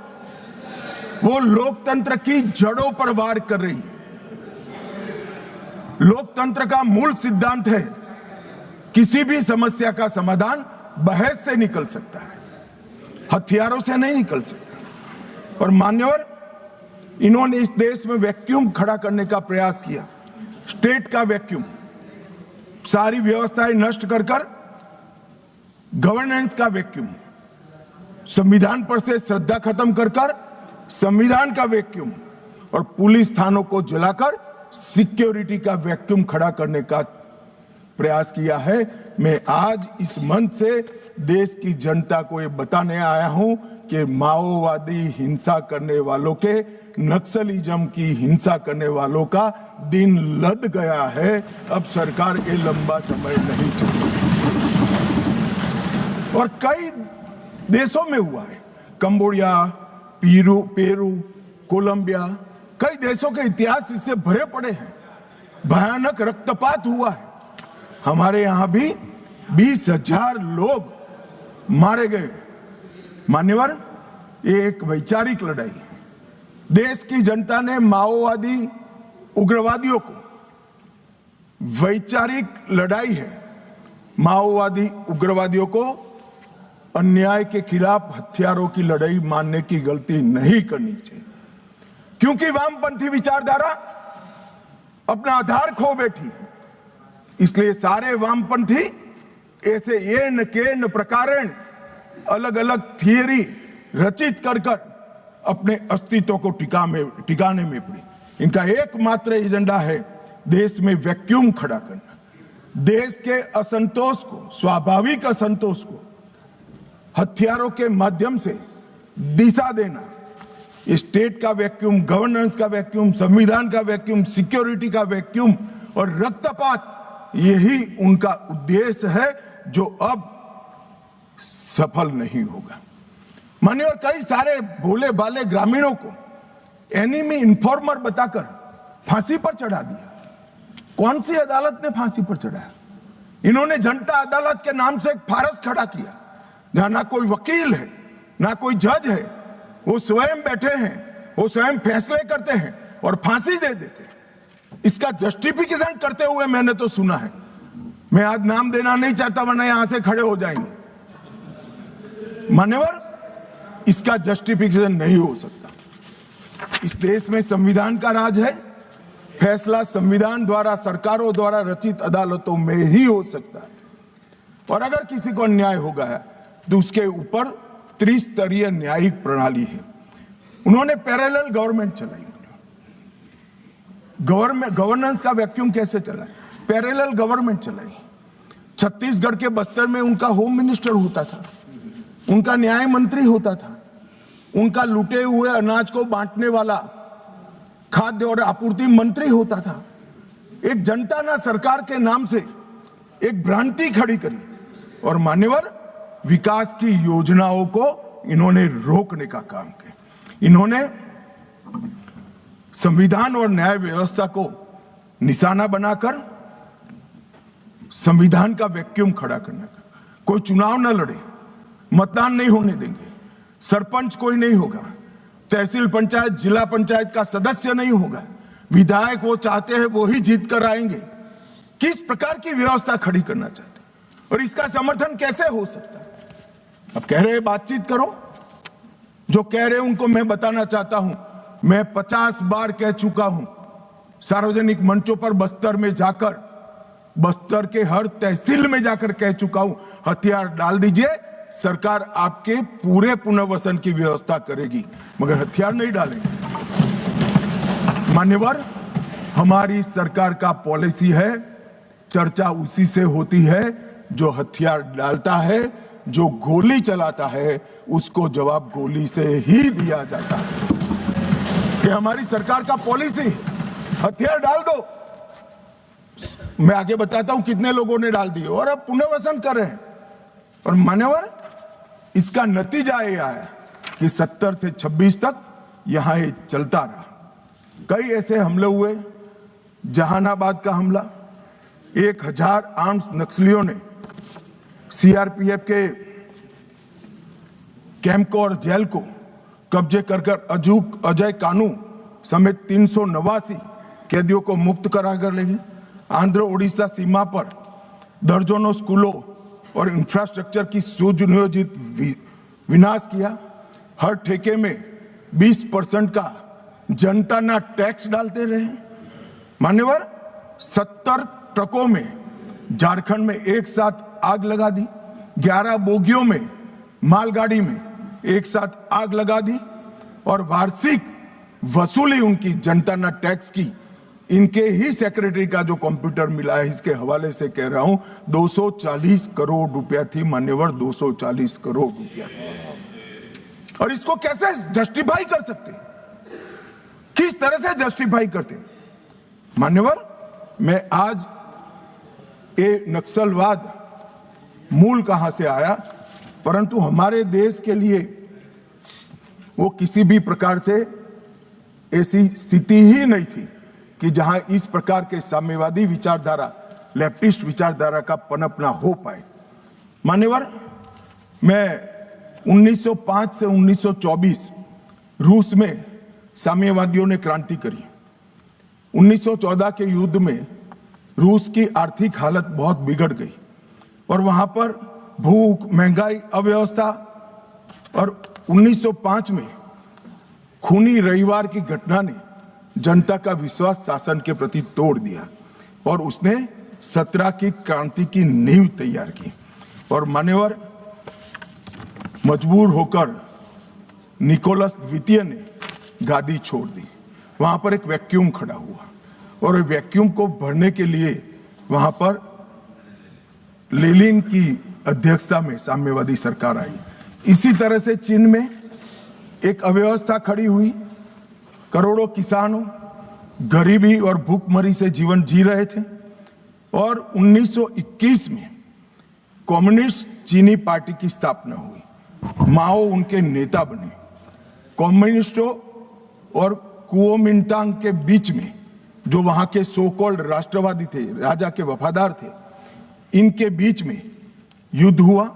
वो लोकतंत्र की जड़ों पर वार कर रही है। लोकतंत्र का मूल सिद्धांत है किसी भी समस्या का समाधान बहस से निकल सकता है, हथियारों से नहीं निकल सकता। और मान्यवर इन्होंने इस देश में वैक्यूम खड़ा करने का प्रयास किया, स्टेट का वैक्यूम, सारी व्यवस्थाएं नष्ट कर गवर्नेंस का वैक्यूम, संविधान पर से श्रद्धा खत्म कर संविधान का वैक्यूम और पुलिस थानों को जलाकर सिक्योरिटी का वैक्यूम खड़ा करने का प्रयास किया है। मैं आज इस मंच से देश की जनता को ये बताने आया हूं कि माओवादी हिंसा करने वालों के, नक्सलिज्म की हिंसा करने वालों का दिन लद गया है। अब सरकार के लंबा समय नहीं चाहिए। और कई देशों में हुआ है, कंबोडिया, पेरू, कोलंबिया, कई देशों के इतिहास इससे भरे पड़े हैं। भयानक रक्तपात हुआ है। हमारे यहां भी 20,000 लोग मारे गए। मान्यवर ये एक वैचारिक लड़ाई, देश की जनता ने माओवादी उग्रवादियों को वैचारिक लड़ाई है। माओवादी उग्रवादियों को अन्याय के खिलाफ हथियारों की लड़ाई मानने की गलती नहीं करनी चाहिए, क्योंकि वामपंथी विचारधारा अपना आधार खो बैठी। इसलिए सारे वामपंथी ऐसे येन केन प्रकारेण अलग अलग थियरी रचित कर अपने अस्तित्व को टिकाने में पड़ी। इनका एकमात्र एजेंडा है देश में वैक्यूम खड़ा करना, देश के असंतोष को, स्वाभाविक असंतोष को हथियारों के माध्यम से दिशा देना। स्टेट का वैक्यूम, गवर्नेंस का वैक्यूम, संविधान का वैक्यूम, सिक्योरिटी का वैक्यूम और रक्तपात, यही उनका उद्देश्य है जो अब सफल नहीं होगा। मानिए, और कई सारे भोले भाले ग्रामीणों को एनिमी इन्फॉर्मर बताकर फांसी पर चढ़ा दिया। कौन सी अदालत ने फांसी पर चढ़ाया? इन्होंने जनता अदालत के नाम से एक फारस खड़ा किया, जहां ना कोई वकील है, ना कोई जज है। वो स्वयं बैठे हैं, वो स्वयं फैसले करते हैं और फांसी दे देते हैं। इसका जस्टिफिकेशन करते हुए मैंने तो सुना है। मैं आज नाम देना नहीं चाहता, वरना यहां से खड़े हो जाएंगे। मान्यवर, इसका जस्टिफिकेशन नहीं हो सकता। इस देश में संविधान का राज है। फैसला संविधान द्वारा, सरकारों द्वारा रचित अदालतों में ही हो सकता है। और अगर किसी को अन्याय हो गया तो उसके ऊपर त्रिस्तरीय न्यायिक प्रणाली है। उन्होंने पैरेलल गवर्नमेंट चलाई। गवर्नेंस का वैक्यूम कैसे चला? पैरेलल गवर्नमेंट चलाई। छत्तीसगढ़ के बस्तर में उनका होम मिनिस्टर होता था, उनका न्याय मंत्री होता था, उनका लूटे हुए अनाज को बांटने वाला खाद्य और आपूर्ति मंत्री होता था। एक जनता ने सरकार के नाम से एक भ्रांति खड़ी करी और मान्यवर विकास की योजनाओं को इन्होंने रोकने का काम किया। इन्होंने संविधान और न्याय व्यवस्था को निशाना बनाकर संविधान का वैक्यूम खड़ा करने का। कोई चुनाव न लड़े, मतदान नहीं होने देंगे, सरपंच कोई नहीं होगा, तहसील पंचायत, जिला पंचायत का सदस्य नहीं होगा, विधायक वो चाहते हैं वो ही जीत कर आएंगे। किस प्रकार की व्यवस्था खड़ी करना चाहते हैं और इसका समर्थन कैसे हो सकता है? अब कह रहे बातचीत करो, जो कह रहे उनको मैं बताना चाहता हूं, मैं 50 बार कह चुका हूं सार्वजनिक मंचों पर, बस्तर में जाकर, बस्तर के हर तहसील में जाकर कह चुका हूं, हथियार डाल दीजिए, सरकार आपके पूरे पुनर्वसन की व्यवस्था करेगी, मगर हथियार नहीं डालेंगे। मान्यवर, हमारी सरकार का पॉलिसी है, चर्चा उसी से होती है जो हथियार डालता है, जो गोली चलाता है उसको जवाब गोली से ही दिया जाता है। कि हमारी सरकार का पॉलिसी, हथियार डाल दो। मैं आगे बताता हूं कितने लोगों ने डाल दिए और अब पुनर्वसन कर रहे हैं। और मान्यवर, इसका नतीजा यह आया कि 70 से 26 तक यहां ये चलता रहा। कई ऐसे हमले हुए, जहानाबाद का हमला, 1000 आर्म्स नक्सलियों ने सीआरपीएफ के कैंप को और जेल को कब्जे कर अजय कानू समेत 389 कैदियों को मुक्त करा कर ले गए। आंध्र ओडिशा सीमा पर दर्जनों स्कूलों और इंफ्रास्ट्रक्चर की सुनियोजित विनाश किया। हर ठेके में 20% का जनता ना टैक्स डालते रहे। मान्यवर, 70 ट्रकों में झारखंड में एक साथ आग लगा दी, 11 बोगियों में मालगाड़ी में एक साथ आग लगा दी और वार्षिक वसूली उनकी जनता ना टैक्स की, इनके ही सेक्रेटरी का जो कंप्यूटर मिला है इसके हवाले से कह रहा हूं, 240 करोड़ रुपया थी। मान्यवर, 240 करोड़ रुपया। और इसको कैसे जस्टिफाई कर सकते, किस तरह से जस्टिफाई करते? मान्यवर, मैं आज ये नक्सलवाद मूल कहां से आया, परंतु हमारे देश के लिए वो किसी भी प्रकार से ऐसी स्थिति ही नहीं थी कि जहां इस प्रकार के साम्यवादी विचारधारा, लेफ्टिस्ट विचारधारा का पनपना हो पाए। मान्यवर, मैं 1905 से 1924 रूस में साम्यवादियों ने क्रांति करी। 1914 के युद्ध में रूस की आर्थिक हालत बहुत बिगड़ गई और वहां पर भूख, महंगाई, अव्यवस्था और 1905 में खूनी रविवार की घटना ने जनता का विश्वास शासन के प्रति तोड़ दिया और उसने 17 की क्रांति की नींव तैयार की और मान्यवर मजबूर होकर निकोलस द्वितीय ने गादी छोड़ दी। वहां पर एक वैक्यूम खड़ा हुआ और वैक्यूम को भरने के लिए वहां पर लेनिन की अध्यक्षता में साम्यवादी सरकार आई। इसी तरह से चीन में एक अव्यवस्था खड़ी हुई। करोड़ों किसानों गरीबी और भूखमरी से जीवन जी रहे थे और 1921 में कम्युनिस्ट चीनी पार्टी की स्थापना हुई। माओ उनके नेता बने। कम्युनिस्टों और कुओमिंटांग के बीच में, जो वहां के सो कॉल्ड राष्ट्रवादी थे, राजा के वफादार थे, इनके बीच में युद्ध हुआ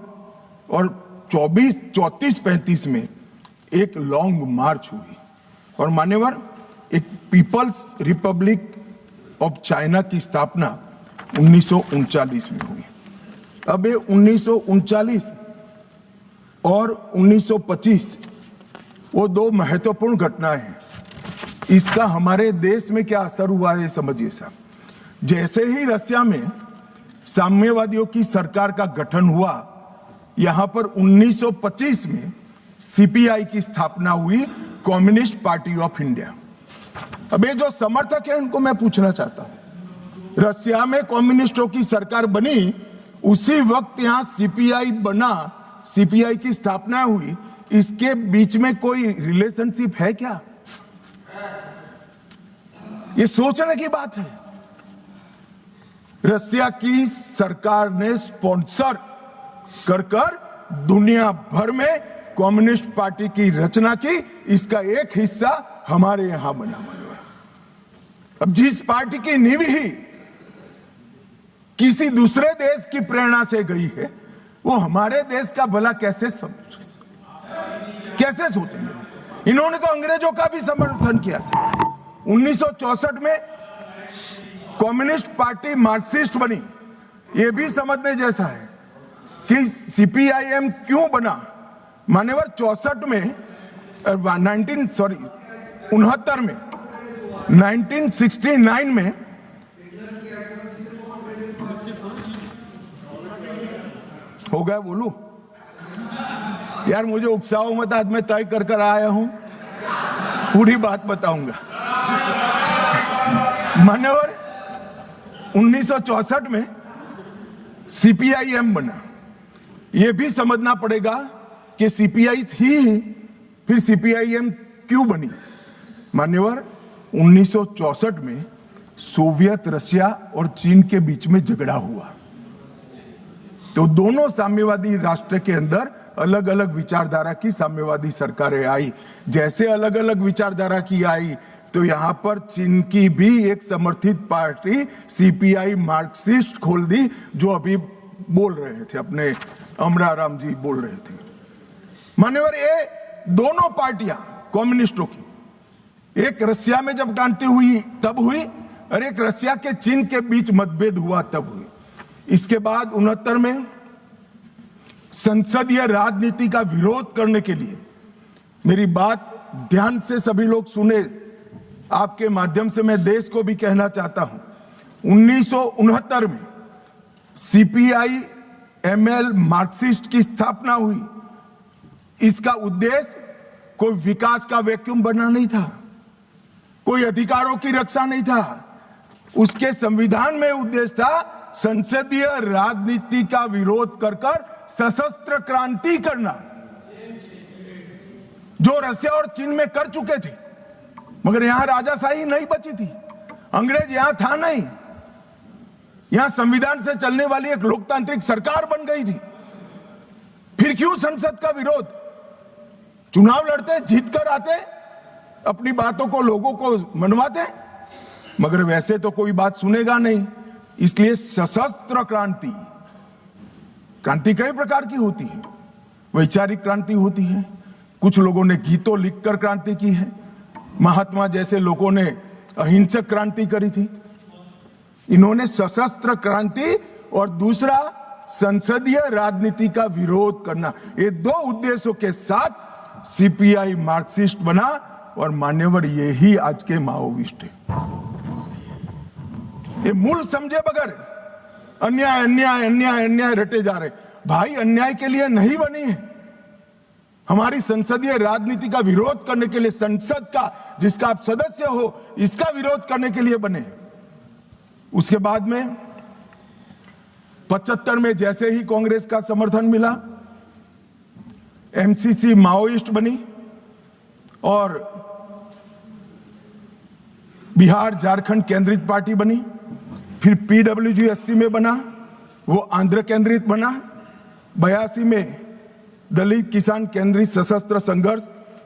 और 34-35 में एक लॉन्ग मार्च हुई और मान्यवर एक पीपल्स रिपब्लिक ऑफ चाइना की स्थापना 1939 में हुई। अब ये 1939 और 1925 वो दो महत्वपूर्ण घटनाएं हैं। इसका हमारे देश में क्या असर हुआ है समझिए साहब। जैसे ही रशिया में साम्यवादियों की सरकार का गठन हुआ, यहां पर 1925 में सीपीआई की स्थापना हुई, कम्युनिस्ट पार्टी ऑफ इंडिया। अब ये जो समर्थक है उनको मैं पूछना चाहता हूं, रशिया में कम्युनिस्टों की सरकार बनी, उसी वक्त यहां सीपीआई बना, सीपीआई की स्थापना हुई, इसके बीच में कोई रिलेशनशिप है क्या? ये सोचने की बात है। रशिया की सरकार ने स्पॉन्सर कर दुनिया भर में कम्युनिस्ट पार्टी की रचना की। इसका एक हिस्सा हमारे यहां बना हुआ है। अब जिस पार्टी की नींव ही किसी दूसरे देश की प्रेरणा से गई है, वो हमारे देश का भला कैसे सोचेंगे? इन्होंने तो अंग्रेजों का भी समर्थन किया था। 1964 में कम्युनिस्ट पार्टी मार्क्सिस्ट बनी। यह भी समझने जैसा है कि सीपीआईएम क्यों बना। मान्यवर 64 में 69 में 1969 में हो गया। बोलू यार, मुझे उकसाओ मत, आज मैं तय कर आया हूं, पूरी बात बताऊंगा। मान्यवर 1964 में सीपीआईएम बना। यह भी समझना पड़ेगा कि सीपीआई थी, फिर सीपीआईएम क्यों बनी। मान्यवर 1964 में सोवियत रशिया और चीन के बीच में झगड़ा हुआ, तो दोनों साम्यवादी राष्ट्र के अंदर अलग अलग विचारधारा की साम्यवादी सरकारें आई। जैसे अलग अलग विचारधारा की आई, तो यहां पर चीन की भी एक समर्थित पार्टी सीपीआई मार्क्सिस्ट खोल दी, जो अभी बोल रहे थे, अपने अमराराम जी बोल रहे थे। मान्यवर ये दोनों पार्टियां कम्युनिस्टों की, एक रशिया में जब क्रांति हुई तब हुई, और एक रशिया के चीन के बीच मतभेद हुआ तब हुई। इसके बाद 69 में संसदीय राजनीति का विरोध करने के लिए, मेरी बात ध्यान से सभी लोग सुने, आपके माध्यम से मैं देश को भी कहना चाहता हूं, 1969 में सीपीआई एमएल मार्क्सिस्ट की स्थापना हुई। इसका उद्देश्य कोई विकास का वैक्यूम बनना नहीं था, कोई अधिकारों की रक्षा नहीं था। उसके संविधान में उद्देश्य था संसदीय राजनीति का विरोध कर सशस्त्र क्रांति करना, जो रशिया और चीन में कर चुके थे। मगर यहां राजाशाही नहीं बची थी, अंग्रेज यहां था नहीं, यहां संविधान से चलने वाली एक लोकतांत्रिक सरकार बन गई थी। फिर क्यों संसद का विरोध? चुनाव लड़ते, जीत कर आते, अपनी बातों को लोगों को मनवाते, मगर वैसे तो कोई बात सुनेगा नहीं। इसलिए सशस्त्र क्रांति, क्रांति कई प्रकार की होती है। वैचारिक क्रांति होती है, कुछ लोगों ने गीतों लिखकर क्रांति की है, महात्मा जैसे लोगों ने अहिंसक क्रांति करी थी, इन्होंने सशस्त्र क्रांति और दूसरा संसदीय राजनीति का विरोध करना, ये दो उद्देश्यों के साथ सीपीआई मार्क्सिस्ट बना और मान्यवर यही आज के माओविस्ट है। ये मूल समझे बगैर अन्याय अन्याय अन्याय अन्याय रटे जा रहे। भाई अन्याय के लिए नहीं बनी है, हमारी संसदीय राजनीति का विरोध करने के लिए, संसद का जिसका आप सदस्य हो इसका विरोध करने के लिए बने। उसके बाद में 75 में जैसे ही कांग्रेस का समर्थन मिला, एमसीसी माओइस्ट बनी और बिहार झारखंड केंद्रित पार्टी बनी। फिर पीडब्ल्यूजी में बना, वो आंध्र केंद्रित बना। 82 में दलित किसान केंद्रित सशस्त्र संघर्ष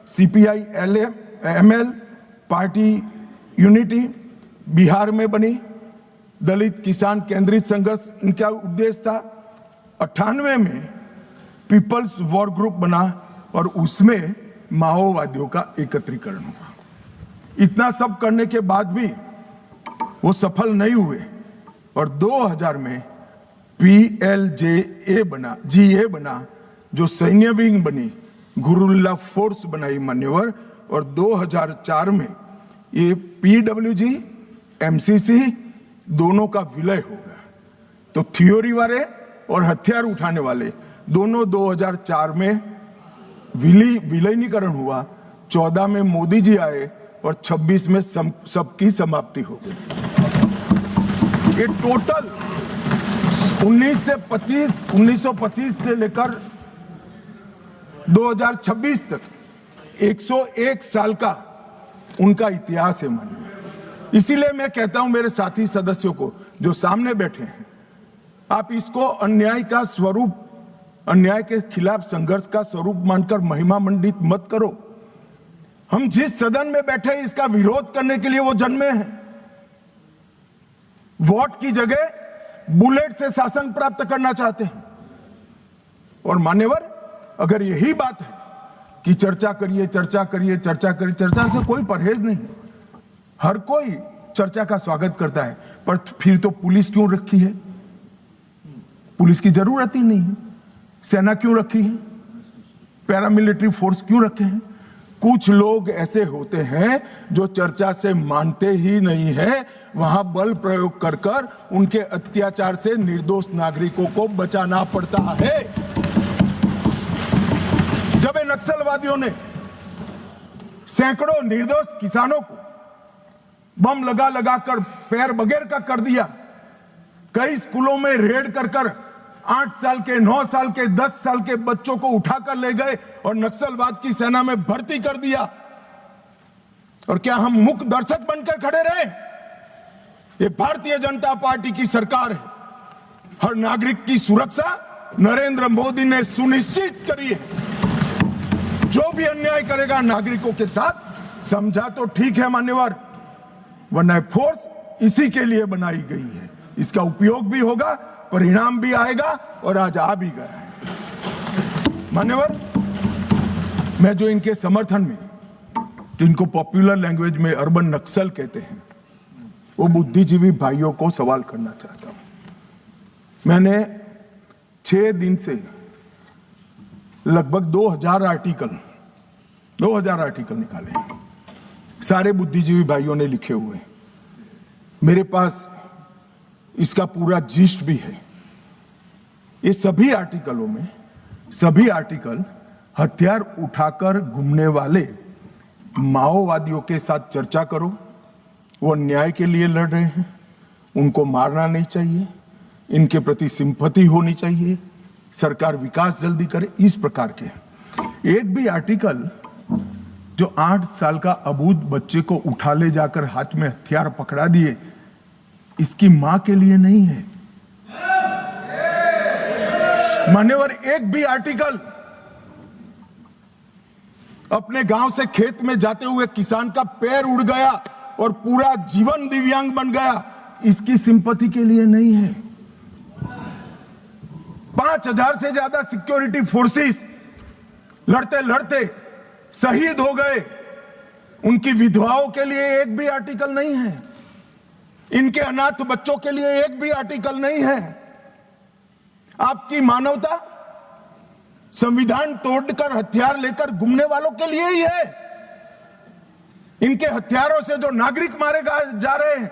CPI ML party unity Bihar में बनी। दलित किसान केंद्रित संघर्ष इनका उद्देश्य था। 98 में पीपल्स वॉर ग्रुप बना और उसमें माओवादियों का एकत्रीकरण हुआ। इतना सब करने के बाद भी वो सफल नहीं हुए और 2000 में PLJA बना, GA बना, जो सैन्य विंग बनी, गुरुल्ला फोर्स बनाई मान्यवर। और 2004 में ये PWG MCC दोनों का विलय हो गया। तो थ्योरी वाले और हथियार उठाने वाले दोनों 2004 में विलीनीकरण हुआ। 14 में मोदी जी आए और 26 में सबकी समाप्ति हो गई। ये टोटल 1925 से लेकर 2026 तक 101 साल का उनका इतिहास है मान्य। इसीलिए मैं कहता हूं मेरे साथी सदस्यों को जो सामने बैठे हैं, आप इसको अन्याय का स्वरूप, अन्याय के खिलाफ संघर्ष का स्वरूप मानकर महिमा मंडित मत करो। हम जिस सदन में बैठे हैं इसका विरोध करने के लिए वो जन्मे हैं। वोट की जगह बुलेट से शासन प्राप्त करना चाहते हैं। और मान्यवर, अगर यही बात है कि चर्चा करिए चर्चा करिए चर्चा करिए, चर्चा से कोई परहेज नहीं। हर कोई चर्चा का स्वागत करता है, पर फिर तो पुलिस क्यों रखी है? पुलिस की जरूरत ही नहीं है। सेना क्यों रखी है? पैरामिलिट्री फोर्स क्यों रखे हैं? कुछ लोग ऐसे होते हैं जो चर्चा से मानते ही नहीं है, वहां बल प्रयोग कर कर उनके अत्याचार से निर्दोष नागरिकों को बचाना पड़ता है। जब इन नक्सलवादियों ने सैकड़ों निर्दोष किसानों को बम लगा लगा कर पैर बगैर का कर दिया, कई स्कूलों में रेड कर कर 8 साल के, 9 साल के, 10 साल के बच्चों को उठाकर ले गए और नक्सलवाद की सेना में भर्ती कर दिया, और क्या हम मुख्य दर्शक बनकर खड़े रहे? ये भारतीय जनता पार्टी की सरकार है। हर नागरिक की सुरक्षा नरेंद्र मोदी ने सुनिश्चित करी है। जो भी अन्याय करेगा नागरिकों के साथ, समझा तो ठीक है मान्यवर, वरना फोर्स इसी के लिए बनाई गई है। इसका उपयोग भी होगा, परिणाम भी आएगा, और आज आ भी गया है। मान्यवर, मैं जो इनके समर्थन में, जिनको पॉपुलर लैंग्वेज में अर्बन नक्सल कहते हैं, वो बुद्धिजीवी भाइयों को सवाल करना चाहता हूं। मैंने 6 दिन से लगभग 2000 आर्टिकल निकाले, सारे बुद्धिजीवी भाइयों ने लिखे हुए। मेरे पास इसका पूरा जिस्ट भी है। ये सभी आर्टिकलों में, सभी आर्टिकल हथियार उठाकर घूमने वाले माओवादियों के साथ चर्चा करो, वो न्याय के लिए लड़ रहे हैं, उनको मारना नहीं चाहिए, इनके प्रति सिंपैथी होनी चाहिए, सरकार विकास जल्दी करे, इस प्रकार के। एक भी आर्टिकल जो 8 साल का अबूझ बच्चे को उठा ले जाकर हाथ में हथियार पकड़ा दिए, इसकी मां के लिए नहीं है। मान्यवर, एक भी आर्टिकल अपने गांव से खेत में जाते हुए किसान का पैर उड़ गया और पूरा जीवन दिव्यांग बन गया, इसकी सिंपैथी के लिए नहीं है। 5000 से ज्यादा सिक्योरिटी फोर्सेस लड़ते लड़ते शहीद हो गए, उनकी विधवाओं के लिए एक भी आर्टिकल नहीं है, इनके अनाथ बच्चों के लिए एक भी आर्टिकल नहीं है। आपकी मानवता संविधान तोड़कर हथियार लेकर घूमने वालों के लिए ही है। इनके हथियारों से जो नागरिक मारे जा रहे हैं,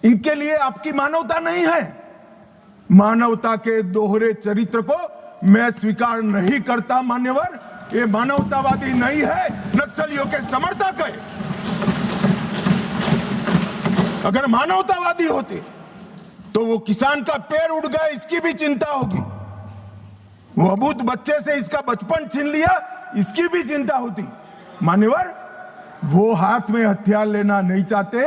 इनके लिए आपकी मानवता नहीं है। मानवता के दोहरे चरित्र को मैं स्वीकार नहीं करता मान्यवर। ये मानवतावादी नहीं है, नक्सलियों के समर्थक है। अगर मानवतावादी होते तो वो किसान का पैर उड़ गया इसकी भी चिंता होगी, वो अबूत बच्चे से इसका बचपन छीन लिया इसकी भी चिंता होती। मान्यवर, वो हाथ में हथियार लेना नहीं चाहते,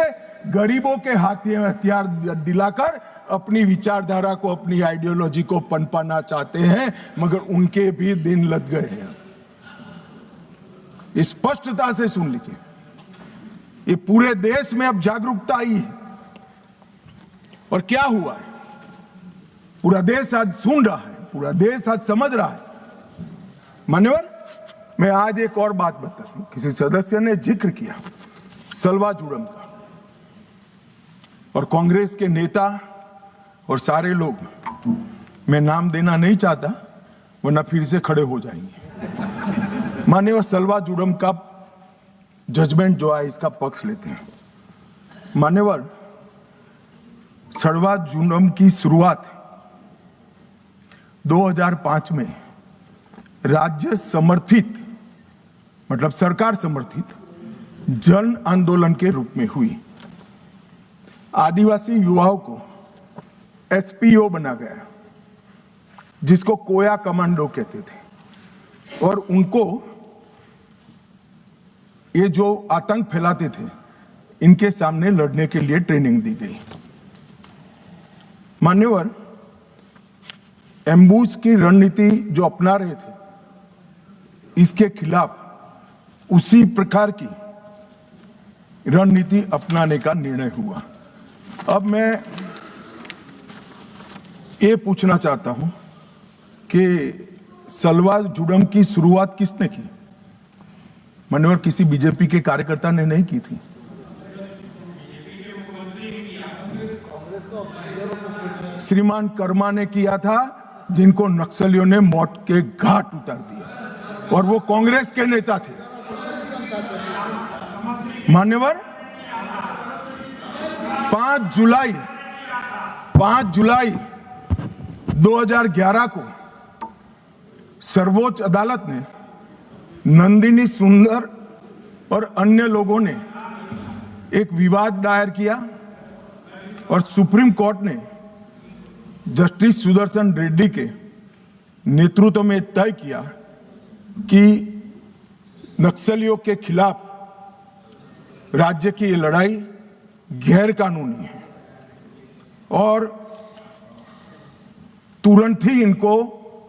गरीबों के हाथ में हथियार दिलाकर अपनी विचारधारा को, अपनी आइडियोलॉजी को पनपाना चाहते हैं, मगर उनके भी दिन लग गए हैं। स्पष्टता से सुन लीजिए, ये पूरे देश में अब जागरूकता आई है। और क्या हुआ है, पूरा देश आज सुन रहा है, पूरा देश आज समझ रहा है। मान्यवर, मैं आज एक और बात बता दूं। किसी सदस्य ने जिक्र किया सलवा जुड़म का, और कांग्रेस के नेता और सारे लोग, मैं नाम देना नहीं चाहता वरना फिर से खड़े हो जाएंगे। मान्यवर, सलवा जुड़म का जजमेंट जो है इसका पक्ष लेते हैं। मान्यवर, सलवा जुड़म की शुरुआत 2005 में राज्य समर्थित, मतलब सरकार समर्थित जन आंदोलन के रूप में हुई। आदिवासी युवाओं को एसपीओ बना गया, जिसको कोया कमांडो कहते थे, और उनको ये जो आतंक फैलाते थे इनके सामने लड़ने के लिए ट्रेनिंग दी गई। मान्यवर, एम्बुश की रणनीति जो अपना रहे थे, इसके खिलाफ उसी प्रकार की रणनीति अपनाने का निर्णय हुआ। अब मैं ये पूछना चाहता हूं कि सलवा जुड़म की शुरुआत किसने की? मान्यवर, किसी बीजेपी के कार्यकर्ता ने नहीं की थी। श्रीमान कर्मा ने किया था, जिनको नक्सलियों ने मौत के घाट उतार दिया, और वो कांग्रेस के नेता थे। मान्यवर, 5 जुलाई 2011 को सर्वोच्च अदालत ने नंदिनी सुंदर और अन्य लोगों ने एक विवाद दायर किया, और सुप्रीम कोर्ट ने जस्टिस सुदर्शन रेड्डी के नेतृत्व में तय किया कि नक्सलियों के खिलाफ राज्य की ये लड़ाई गैर कानूनी है, और तुरंत ही इनको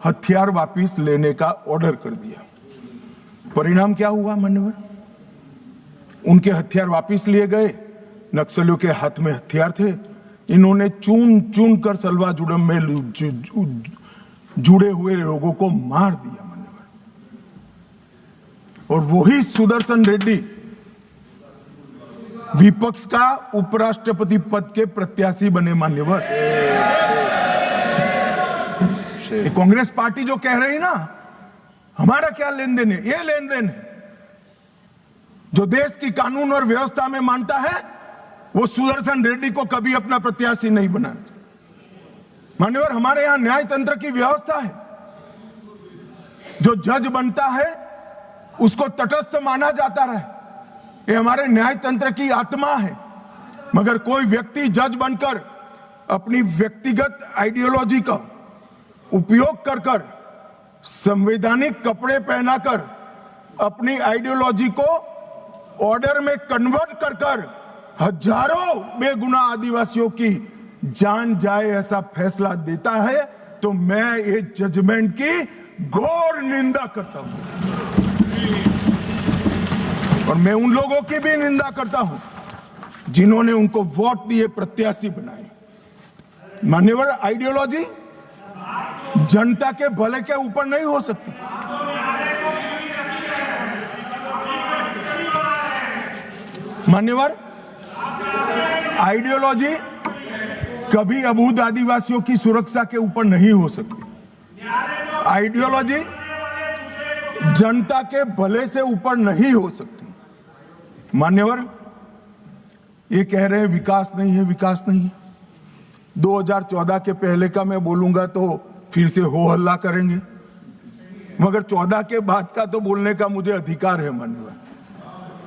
हथियार वापस लेने का ऑर्डर कर दिया। परिणाम क्या हुआ मान्यवर? उनके हथियार वापस लिए गए, नक्सलियों के हाथ में हथियार थे, इन्होंने चुन चुन कर सलवा जुड़म में जुड़े हुए लोगों को मार दिया मान्यवर। और वही सुदर्शन रेड्डी विपक्ष का उपराष्ट्रपति पद के प्रत्याशी बने मान्यवर। कांग्रेस पार्टी जो कह रही ना हमारा क्या लेन देन है, ये लेन देन है। जो देश की कानून और व्यवस्था में मानता है वो सुदर्शन रेड्डी को कभी अपना प्रत्याशी नहीं बनाना चाहिए। मान्यवर, हमारे यहां न्याय तंत्र की व्यवस्था है, जो जज बनता है उसको तटस्थ माना जाता रहे, ये हमारे न्याय तंत्र की आत्मा है। मगर कोई व्यक्ति जज बनकर अपनी व्यक्तिगत आइडियोलॉजी का उपयोग कर कर, संवैधानिक कपड़े पहनाकर अपनी आइडियोलॉजी को ऑर्डर में कन्वर्ट कर कर हजारों बेगुनाह आदिवासियों की जान जाए ऐसा फैसला देता है, तो मैं ये जजमेंट की घोर निंदा करता हूं। और मैं उन लोगों की भी निंदा करता हूं जिन्होंने उनको वोट दिए, प्रत्याशी बनाए। मान्यवर, आइडियोलॉजी जनता के भले के ऊपर नहीं हो सकती। मान्यवर, आइडियोलॉजी कभी अबूझ आदिवासियों की सुरक्षा के ऊपर नहीं हो सकती। आइडियोलॉजी जनता के भले से ऊपर नहीं हो सकती। मान्यवर, ये कह रहे हैं विकास नहीं है, विकास नहीं है। 2014 के पहले का मैं बोलूंगा तो फिर से हो हल्ला करेंगे, मगर 14 के बाद का तो बोलने का मुझे अधिकार है मान्यवर,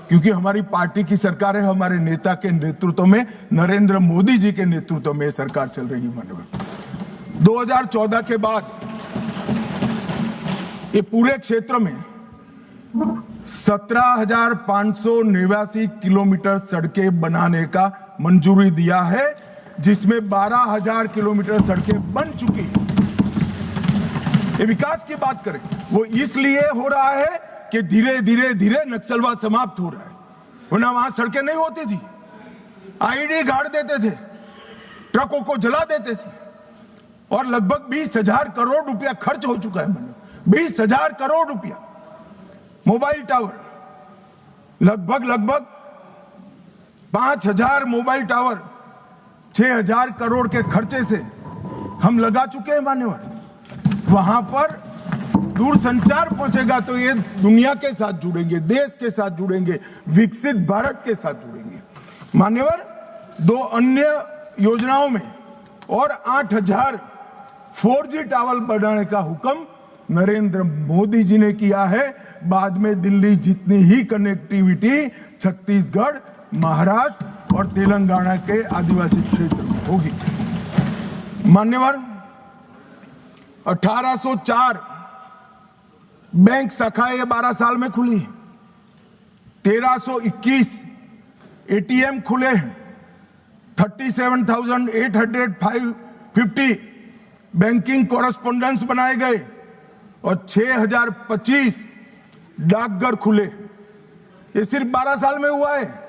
क्योंकि हमारी पार्टी की सरकार है, हमारे नेता के नेतृत्व में, नरेंद्र मोदी जी के नेतृत्व में सरकार चल रही है मान्यवर। 2014 के बाद ये पूरे क्षेत्र में 17,589 किलोमीटर सड़कें बनाने का मंजूरी दिया है, जिसमें 12,000 किलोमीटर सड़कें बन चुकी हैं। ये विकास की बात करें, वो इसलिए हो रहा है कि धीरे धीरे धीरे नक्सलवाद समाप्त हो रहा है, वरना वहां सड़कें नहीं होती थी। आईडी गाड़ देते थे, ट्रकों को जला देते थे, और लगभग 20,000 करोड़ रुपया खर्च हो चुका है। 20,000 करोड़ रुपया। मोबाइल टावर लगभग 5,000 मोबाइल टावर 6,000 करोड़ के खर्चे से हम लगा चुके हैं मान्यवर। वहां पर दूरसंचार पहुंचेगा तो ये दुनिया के साथ जुड़ेंगे, देश के साथ जुड़ेंगे, विकसित भारत के साथ जुड़ेंगे मान्यवर। 2 अन्य योजनाओं में और 8,000 4G टावर बनाने का हुक्म नरेंद्र मोदी जी ने किया है। बाद में दिल्ली जितनी ही कनेक्टिविटी छत्तीसगढ़, महाराष्ट्र और तेलंगाना के आदिवासी क्षेत्र में होगी मान्यवर। 1804 बैंक शाखाएं 12 साल में खुली, 1321 एटीएम खुले हैं, 37,850 बैंकिंग कॉरेस्पोंडेंस बनाए गए और 6,025 डाकघर खुले। ये सिर्फ 12 साल में हुआ है,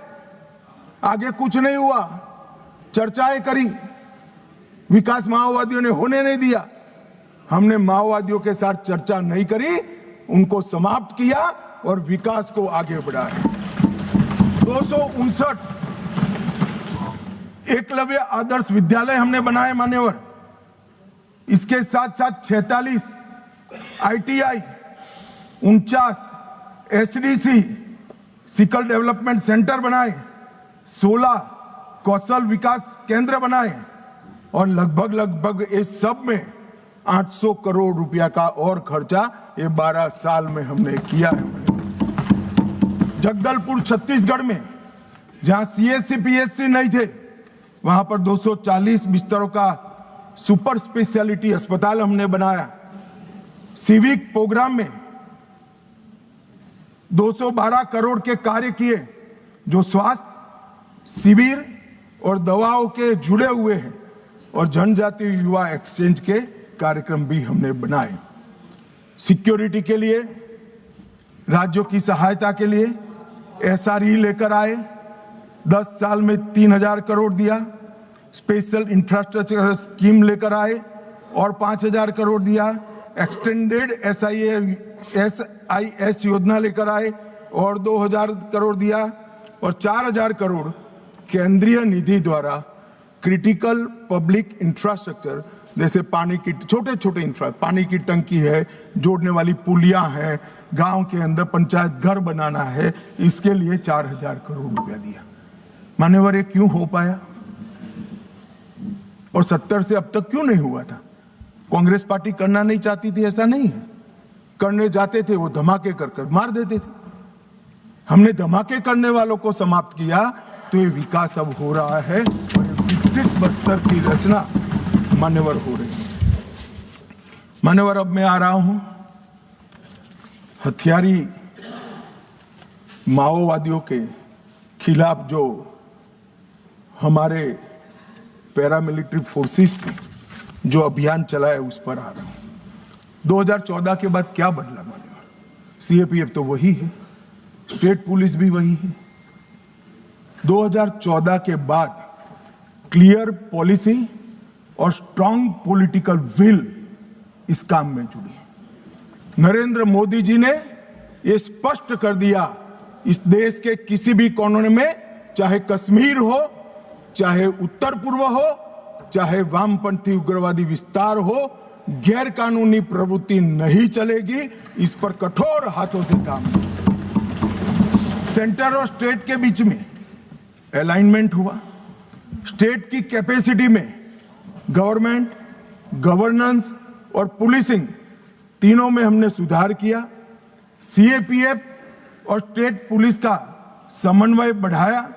आगे कुछ नहीं हुआ। चर्चाएं करी, विकास माओवादियों ने होने नहीं दिया। हमने माओवादियों के साथ चर्चा नहीं करी, उनको समाप्त किया और विकास को आगे बढ़ाया। 259 एकलव्य आदर्श विद्यालय हमने बनाए मान्यवर। इसके साथ साथ 46 ITI, 49 SDC skill development centre बनाए, 16 कौशल विकास केंद्र बनाए और लगभग इस सब में 800 करोड़ रुपया का और खर्चा ये 12 साल में हमने किया है। जगदलपुर छत्तीसगढ़ में जहां CSC PSC नहीं थे, वहां पर 240 बिस्तरों का सुपर स्पेशलिटी अस्पताल हमने बनाया। सिविक प्रोग्राम में 212 करोड़ के कार्य किए, जो स्वास्थ्य शिविर और दवाओं के जुड़े हुए हैं, और जनजातीय युवा एक्सचेंज के कार्यक्रम भी हमने बनाए। सिक्योरिटी के लिए, राज्यों की सहायता के लिए SRE लेकर आए, 10 साल में 3,000 करोड़ दिया। स्पेशल इंफ्रास्ट्रक्चर स्कीम लेकर आए और 5,000 करोड़ दिया। एक्सटेंडेड SIS योजना लेकर आए और 2,000 करोड़ दिया, और 4,000 करोड़ केंद्रीय निधि द्वारा क्रिटिकल पब्लिक इंफ्रास्ट्रक्चर, जैसे पानी की छोटे पानी की टंकी है, जोड़ने वाली पुलियां हैं, गांव के अंदर पंचायत घर बनाना है, इसके लिए 4,000 करोड़ रुपया दिया मान्यवर। ये क्यों हो पाया और 70 से अब तक क्यों नहीं हुआ था? कांग्रेस पार्टी करना नहीं चाहती थी, ऐसा नहीं है। करने जाते थे वो धमाके कर मार देते थे। हमने धमाके करने वालों को समाप्त किया, तो ये विकास अब हो रहा है और विकसित बस्तर की रचना मान्यवर हो रही है मान्यवर। अब मैं आ रहा हूं हथियारी माओवादियों के खिलाफ जो हमारे पैरामिलिट्री फोर्सेस ने जो अभियान चलाया, उस पर आ रहा हूं। 2014 के बाद क्या बदला मान्यवर? CAPF तो वही है, स्टेट पुलिस भी वही है। 2014 के बाद क्लियर पॉलिसी और स्ट्रांग पॉलिटिकल विल इस काम में जुड़ी। नरेंद्र मोदी जी ने यह स्पष्ट कर दिया, इस देश के किसी भी कोने में चाहे कश्मीर हो, चाहे उत्तर पूर्व हो, चाहे वामपंथी उग्रवादी विस्तार हो, गैर कानूनी प्रवृत्ति नहीं चलेगी। इस पर कठोर हाथों से काम। सेंटर और स्टेट के बीच में अलाइनमेंट हुआ। स्टेट की कैपेसिटी में गवर्नमेंट, गवर्नेंस और पुलिसिंग तीनों में हमने सुधार किया। सीएपीएफ और स्टेट पुलिस का समन्वय बढ़ाया।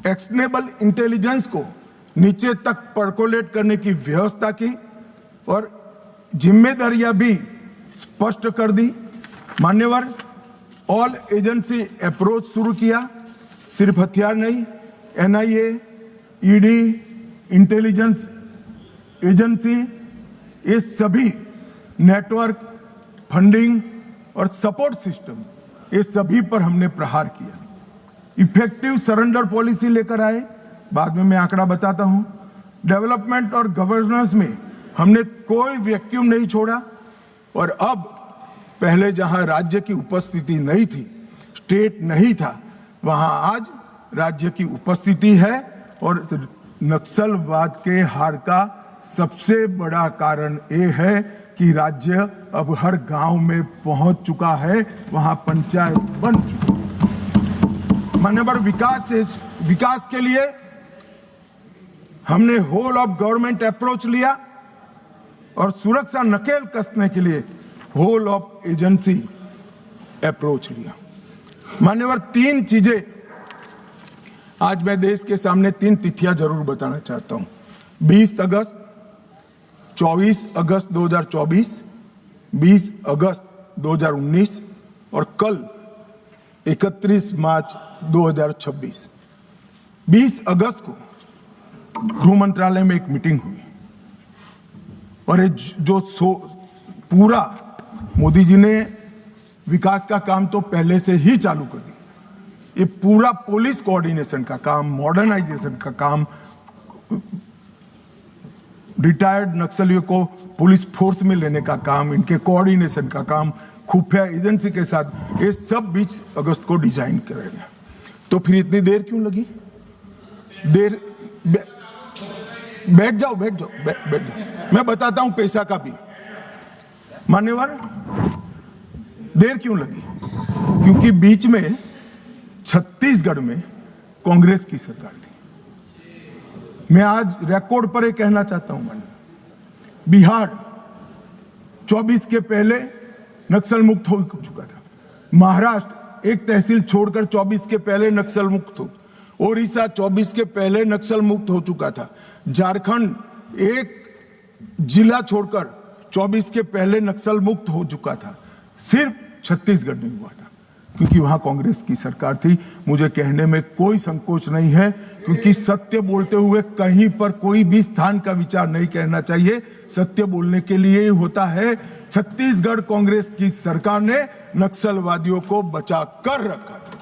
एक्शनेबल इंटेलिजेंस को नीचे तक परकोलेट करने की व्यवस्था की और जिम्मेदारियां भी स्पष्ट कर दी। मान्यवर, ऑल एजेंसी अप्रोच शुरू किया। सिर्फ हथियार नहीं, एनआईए, ईडी, इंटेलिजेंस एजेंसी, ये सभी नेटवर्क, फंडिंग और सपोर्ट सिस्टम, ये सभी पर हमने प्रहार किया। इफेक्टिव सरेंडर पॉलिसी लेकर आए, बाद में मैं आंकड़ा बताता हूं। डेवलपमेंट और गवर्नेंस में हमने कोई वैक्यूम नहीं छोड़ा। और अब पहले जहां राज्य की उपस्थिति नहीं थी, स्टेट नहीं था, वहां आज राज्य की उपस्थिति है। और नक्सलवाद के हार का सबसे बड़ा कारण ये है कि राज्य अब हर गांव में पहुंच चुका है, वहां पंचायत बन चुकी है। मान्यवर, विकास के लिए हमने होल ऑफ गवर्नमेंट अप्रोच लिया और सुरक्षा नकेल कसने के लिए होल ऑफ एजेंसी अप्रोच लिया। मान्यवर, तीन चीजें आज मैं देश के सामने, तीन तिथियां जरूर बताना चाहता हूं। 20 अगस्त, 24 अगस्त 2024, 20 अगस्त 2019 और कल 31 मार्च 2026। 20 अगस्त को गृह मंत्रालय में एक मीटिंग हुई और ये जो पूरा मोदी जी ने विकास का काम तो पहले से ही चालू कर दिया। ये पूरा पुलिस कोऑर्डिनेशन का काम, मॉडर्नाइजेशन का काम, रिटायर्ड नक्सलियों को पुलिस फोर्स में लेने का काम, इनके कोऑर्डिनेशन का काम, खुफिया एजेंसी के साथ, ये सब 20 अगस्त को डिजाइन किया गया। तो फिर इतनी देर क्यों लगी? बैठ जाओ। मैं बताता हूं पैसा का भी। मान्यवर, देर क्यों लगी? क्योंकि बीच में छत्तीसगढ़ में कांग्रेस की सरकार थी। मैं आज रिकॉर्ड पर यह कहना चाहता हूं, बिहार 24 के पहले नक्सल मुक्त हो चुका था। महाराष्ट्र एक तहसील छोड़कर 24 के पहले नक्सल मुक्त हो। ओडिशा 24 के पहले नक्सल मुक्त हो चुका था। झारखंड एक जिला छोड़कर 24 के पहले नक्सल मुक्त हो चुका था। सिर्फ छत्तीसगढ़ नहीं हुआ था क्योंकि वहां कांग्रेस की सरकार थी। मुझे कहने में कोई संकोच नहीं है, क्योंकि सत्य बोलते हुए कहीं पर कोई भी स्थान का विचार नहीं कहना चाहिए। सत्य बोलने के लिए ही होता है। छत्तीसगढ़ कांग्रेस की सरकार ने नक्सलवादियों को बचा कर रखा था।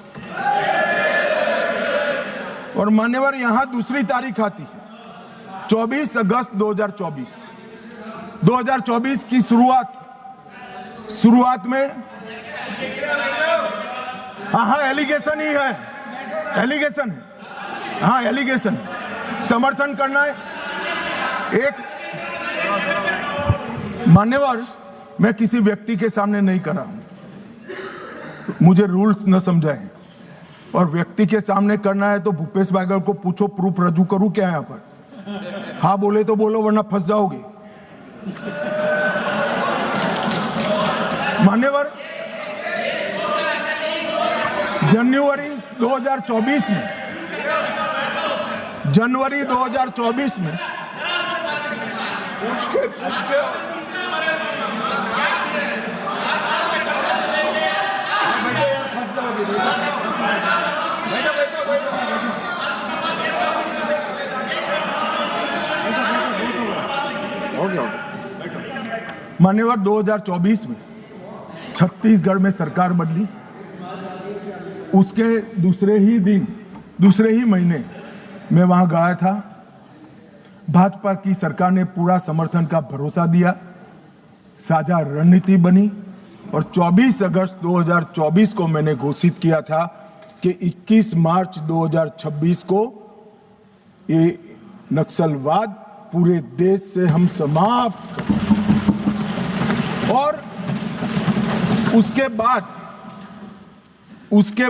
और मान्यवर, यहां दूसरी तारीख आती है 24 अगस्त 2024। 2024 की शुरुआत में हाँ एलिगेशन ही है, एलिगेशन है, हाँ एलिगेशन, समर्थन करना है। एक मान्यवर, मैं किसी व्यक्ति के सामने नहीं कर रहा हूं, मुझे रूल्स न समझाएं। और व्यक्ति के सामने करना है तो भूपेश बागल को पूछो, प्रूफ रजू करूं क्या यहां पर? हाँ बोले तो बोलो, वरना फंस जाओगे। मान्यवर, जनवरी 2024 में पूछ के मान्यवर, 2024 में छत्तीसगढ़ में सरकार बदली। उसके दूसरे ही महीने मैं वहां गया था। भाजपा की सरकार ने पूरा समर्थन का भरोसा दिया, साझा रणनीति बनी और 24 अगस्त 2024 को मैंने घोषित किया था कि 21 मार्च 2026 को ये नक्सलवाद पूरे देश से हम समाप्त करें। और उसके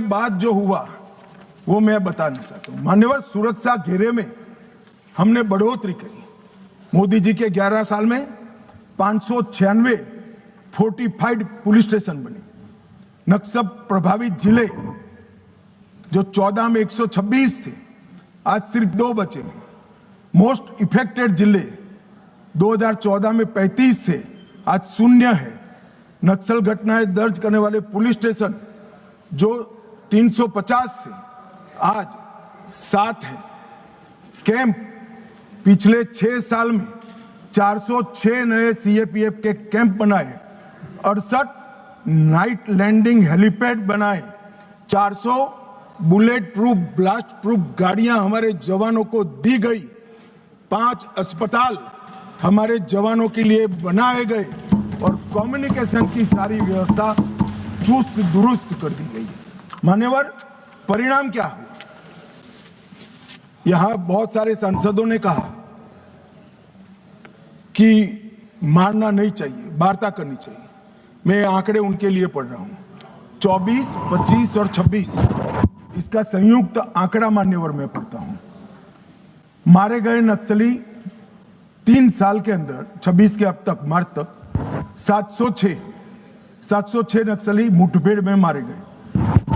बाद जो हुआ वो मैं बताना चाहता हूं। मान्यवर, सुरक्षा घेरे में हमने बढ़ोतरी करी। मोदी जी के 11 साल में 596 फोर्टिफाइड पुलिस स्टेशन बने। नक्सल प्रभावित जिले जो 14 में 126 थे, आज सिर्फ 2 बचे। मोस्ट इफेक्टेड जिले 2014 में 35 थे, आज 0 है। नक्सल घटनाएं दर्ज करने वाले पुलिस स्टेशन जो 350 थे, आज 7 है। कैंप पिछले 6 साल में 406 नए सीएपीएफ के कैंप बनाए, 68 नाइट लैंडिंग हेलीपैड बनाए, 400 बुलेट प्रूफ ब्लास्ट प्रूफ गाड़ियां हमारे जवानों को दी गई, 5 अस्पताल हमारे जवानों के लिए बनाए गए और कम्युनिकेशन की सारी व्यवस्था चुस्त दुरुस्त कर दी गई। मान्यवर, परिणाम क्या हुआ? यहां बहुत सारे सांसदों ने कहा कि मारना नहीं चाहिए, वार्ता करनी चाहिए। मैं आंकड़े उनके लिए पढ़ रहा हूं। 24, 25 और 26 इसका संयुक्त आंकड़ा मान्यवर में पढ़ता हूं। मारे गए नक्सली 3 साल के अंदर 26 के अब तक मार्च तक 706 नक्सली मुठभेड़ में मारे गए।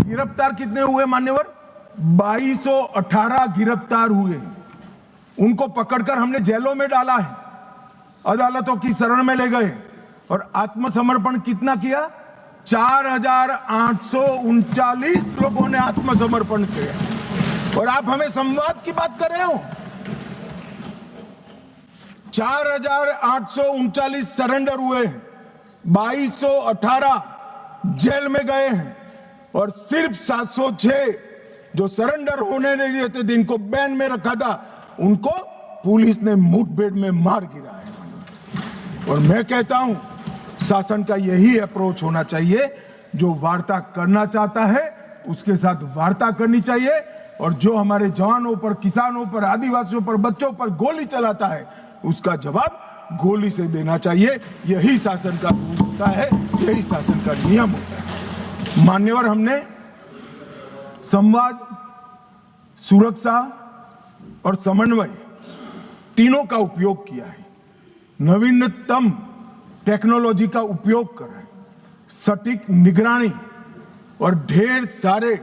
गिरफ्तार कितने हुए मान्यवर? 2218 गिरफ्तार हुए। उनको पकड़कर हमने जेलों में डाला है, अदालतों की शरण में ले गए और आत्मसमर्पण कितना किया? 4839 लोगों ने आत्मसमर्पण किया। और आप हमें संवाद की बात कर रहे हो? 4839 सरेंडर हुए, 2218 जेल में गए हैं और सिर्फ 706 जो सरेंडर होने नहीं देते थे, इनको बैन में रखा था, उनको पुलिस ने मुठभेड़ में मार गिराया। और मैं कहता हूं शासन का यही अप्रोच होना चाहिए। जो वार्ता करना चाहता है उसके साथ वार्ता करनी चाहिए, और जो हमारे जवानों पर, किसानों पर, आदिवासियों पर, बच्चों पर गोली चलाता है उसका जवाब गोली से देना चाहिए। यही शासन का रूल होता है, यही शासन का नियम होता है। मान्यवर, हमने संवाद, सुरक्षा और समन्वय तीनों का उपयोग किया है। नवीनतम टेक्नोलॉजी का उपयोग कर रहे हैं, सटीक निगरानी और ढेर सारे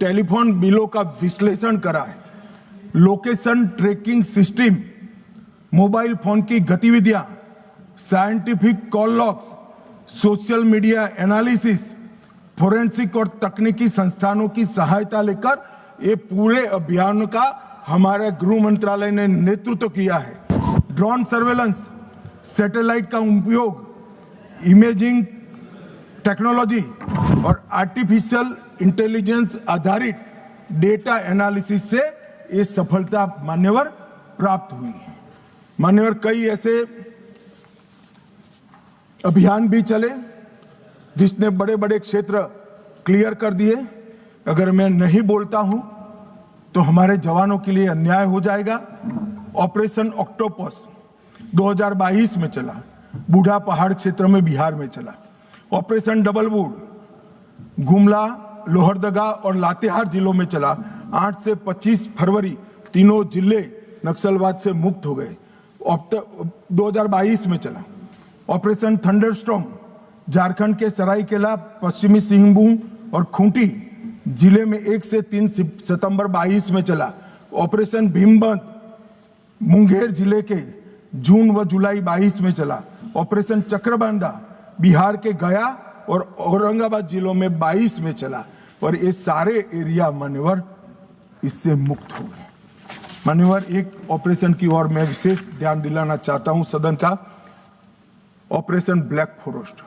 टेलीफोन बिलों का विश्लेषण करा है। Location tracking system, mobile phone की गतिविधियां, scientific call logs, social media analysis, forensic और तकनीकी संस्थानों की सहायता लेकर ये पूरे अभियान का हमारे गृह मंत्रालय ने नेतृत्व किया है। ड्रोन सर्वेलेंस, सैटेलाइट का उपयोग, इमेजिंग टेक्नोलॉजी और आर्टिफिशियल इंटेलिजेंस आधारित डेटा एनालिसिस से ये सफलता मान्यवर प्राप्त हुई है। मान्यवर, कई ऐसे अभियान भी चले जिसने बड़े बड़े क्षेत्र क्लियर कर दिए। अगर मैं नहीं बोलता हूं तो हमारे जवानों के लिए अन्याय हो जाएगा। ऑपरेशन ऑक्टोपस 2022 में चला, बूढ़ा पहाड़ क्षेत्र में बिहार में चला। Operation double would Gumla, Lohardaga और लातेहार जिलों में चला। 8 से 25 फरवरी तीनों जिले नक्सलवाद से मुक्त हो गए। 2022 में चला। ऑपरेशन थंडरस्टॉर्म झारखंड के सरायकेला, पश्चिमी सिंहभूम और खूंटी जिले में 1 से 3 सितंबर 22 में चला। ऑपरेशन भीमबंद मुंगेर जिले के जून व जुलाई 22 में चला। ऑपरेशन चक्रबांधा बिहार के गया और औरंगाबाद जिलों में 22 में चला। और ये सारे एरिया मान्यवर इससे मुक्त हो गए। मान्यवर, एक ऑपरेशन की ओर मैं विशेष ध्यान दिलाना चाहता हूं सदन का। ऑपरेशन ब्लैक फॉरेस्ट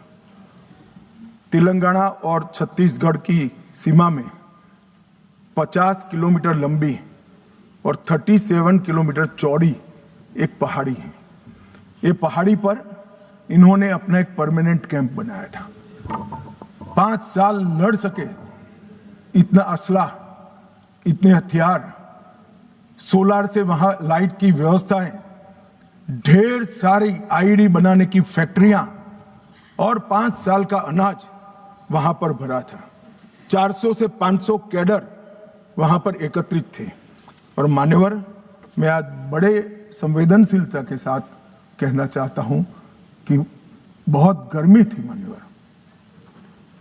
तेलंगाना और छत्तीसगढ़ की सीमा में 50 किलोमीटर लंबी और 37 किलोमीटर चौड़ी एक पहाड़ी है। ये पहाड़ी पर इन्होंने अपना एक परमानेंट कैंप बनाया था। 5 साल लड़ सके इतना असला, इतने हथियार, सोलार से वहां लाइट की व्यवस्थाएं, ढेर सारी आईडी बनाने की फैक्ट्रियां और 5 साल का अनाज वहां पर भरा था। 400 से 500 कैडर वहां पर एकत्रित थे। और मान्यवर, मैं आज बड़े संवेदनशीलता के साथ कहना चाहता हूं कि बहुत गर्मी थी मान्यवर।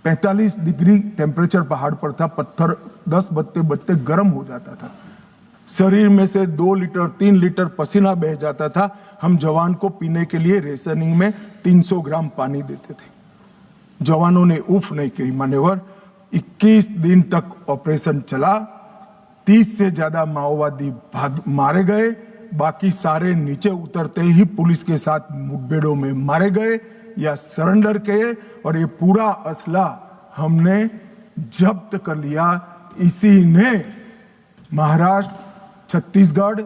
45 डिग्री टेम्परेचर पहाड़ पर था। पत्थर 10 बजते बजते गर्म हो जाता था। शरीर में से 2 लीटर 3 लीटर पसीना बह जाता था। हम जवान को पीने के लिए रेशनिंग में 300 ग्राम पानी देते थे। जवानों ने उफ नहीं की मान्यवर। 21 दिन तक ऑपरेशन चला। 30 से ज्यादा माओवादी मारे गए। बाकी सारे नीचे उतरते ही पुलिस के साथ मुठभेड़ों में मारे गए या सरेंडर किए। और ये पूरा असला हमने जब्त कर लिया। इसी ने महाराष्ट्र, छत्तीसगढ़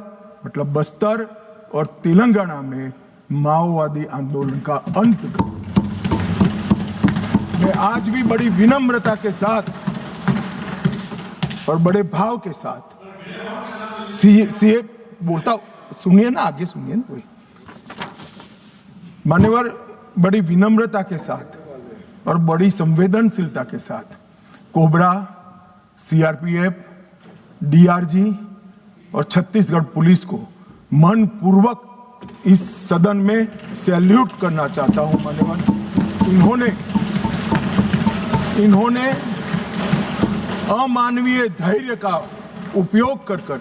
मतलब बस्तर और तेलंगाना में माओवादी आंदोलन का अंत कर। मैं आज भी बड़ी विनम्रता के साथ और बड़े भाव के साथ सीए बोलता, सुनिए ना, आगे सुनिए ना। कोई मान्यवर, बड़ी विनम्रता के साथ और बड़ी संवेदनशीलता के साथ कोबरा, सीआरपीएफ, डीआरजी और छत्तीसगढ़ पुलिस को मन पूर्वक इस सदन में सैल्यूट करना चाहता हूं मान्यवर। इन्होंने अमानवीय धैर्य का उपयोग कर कर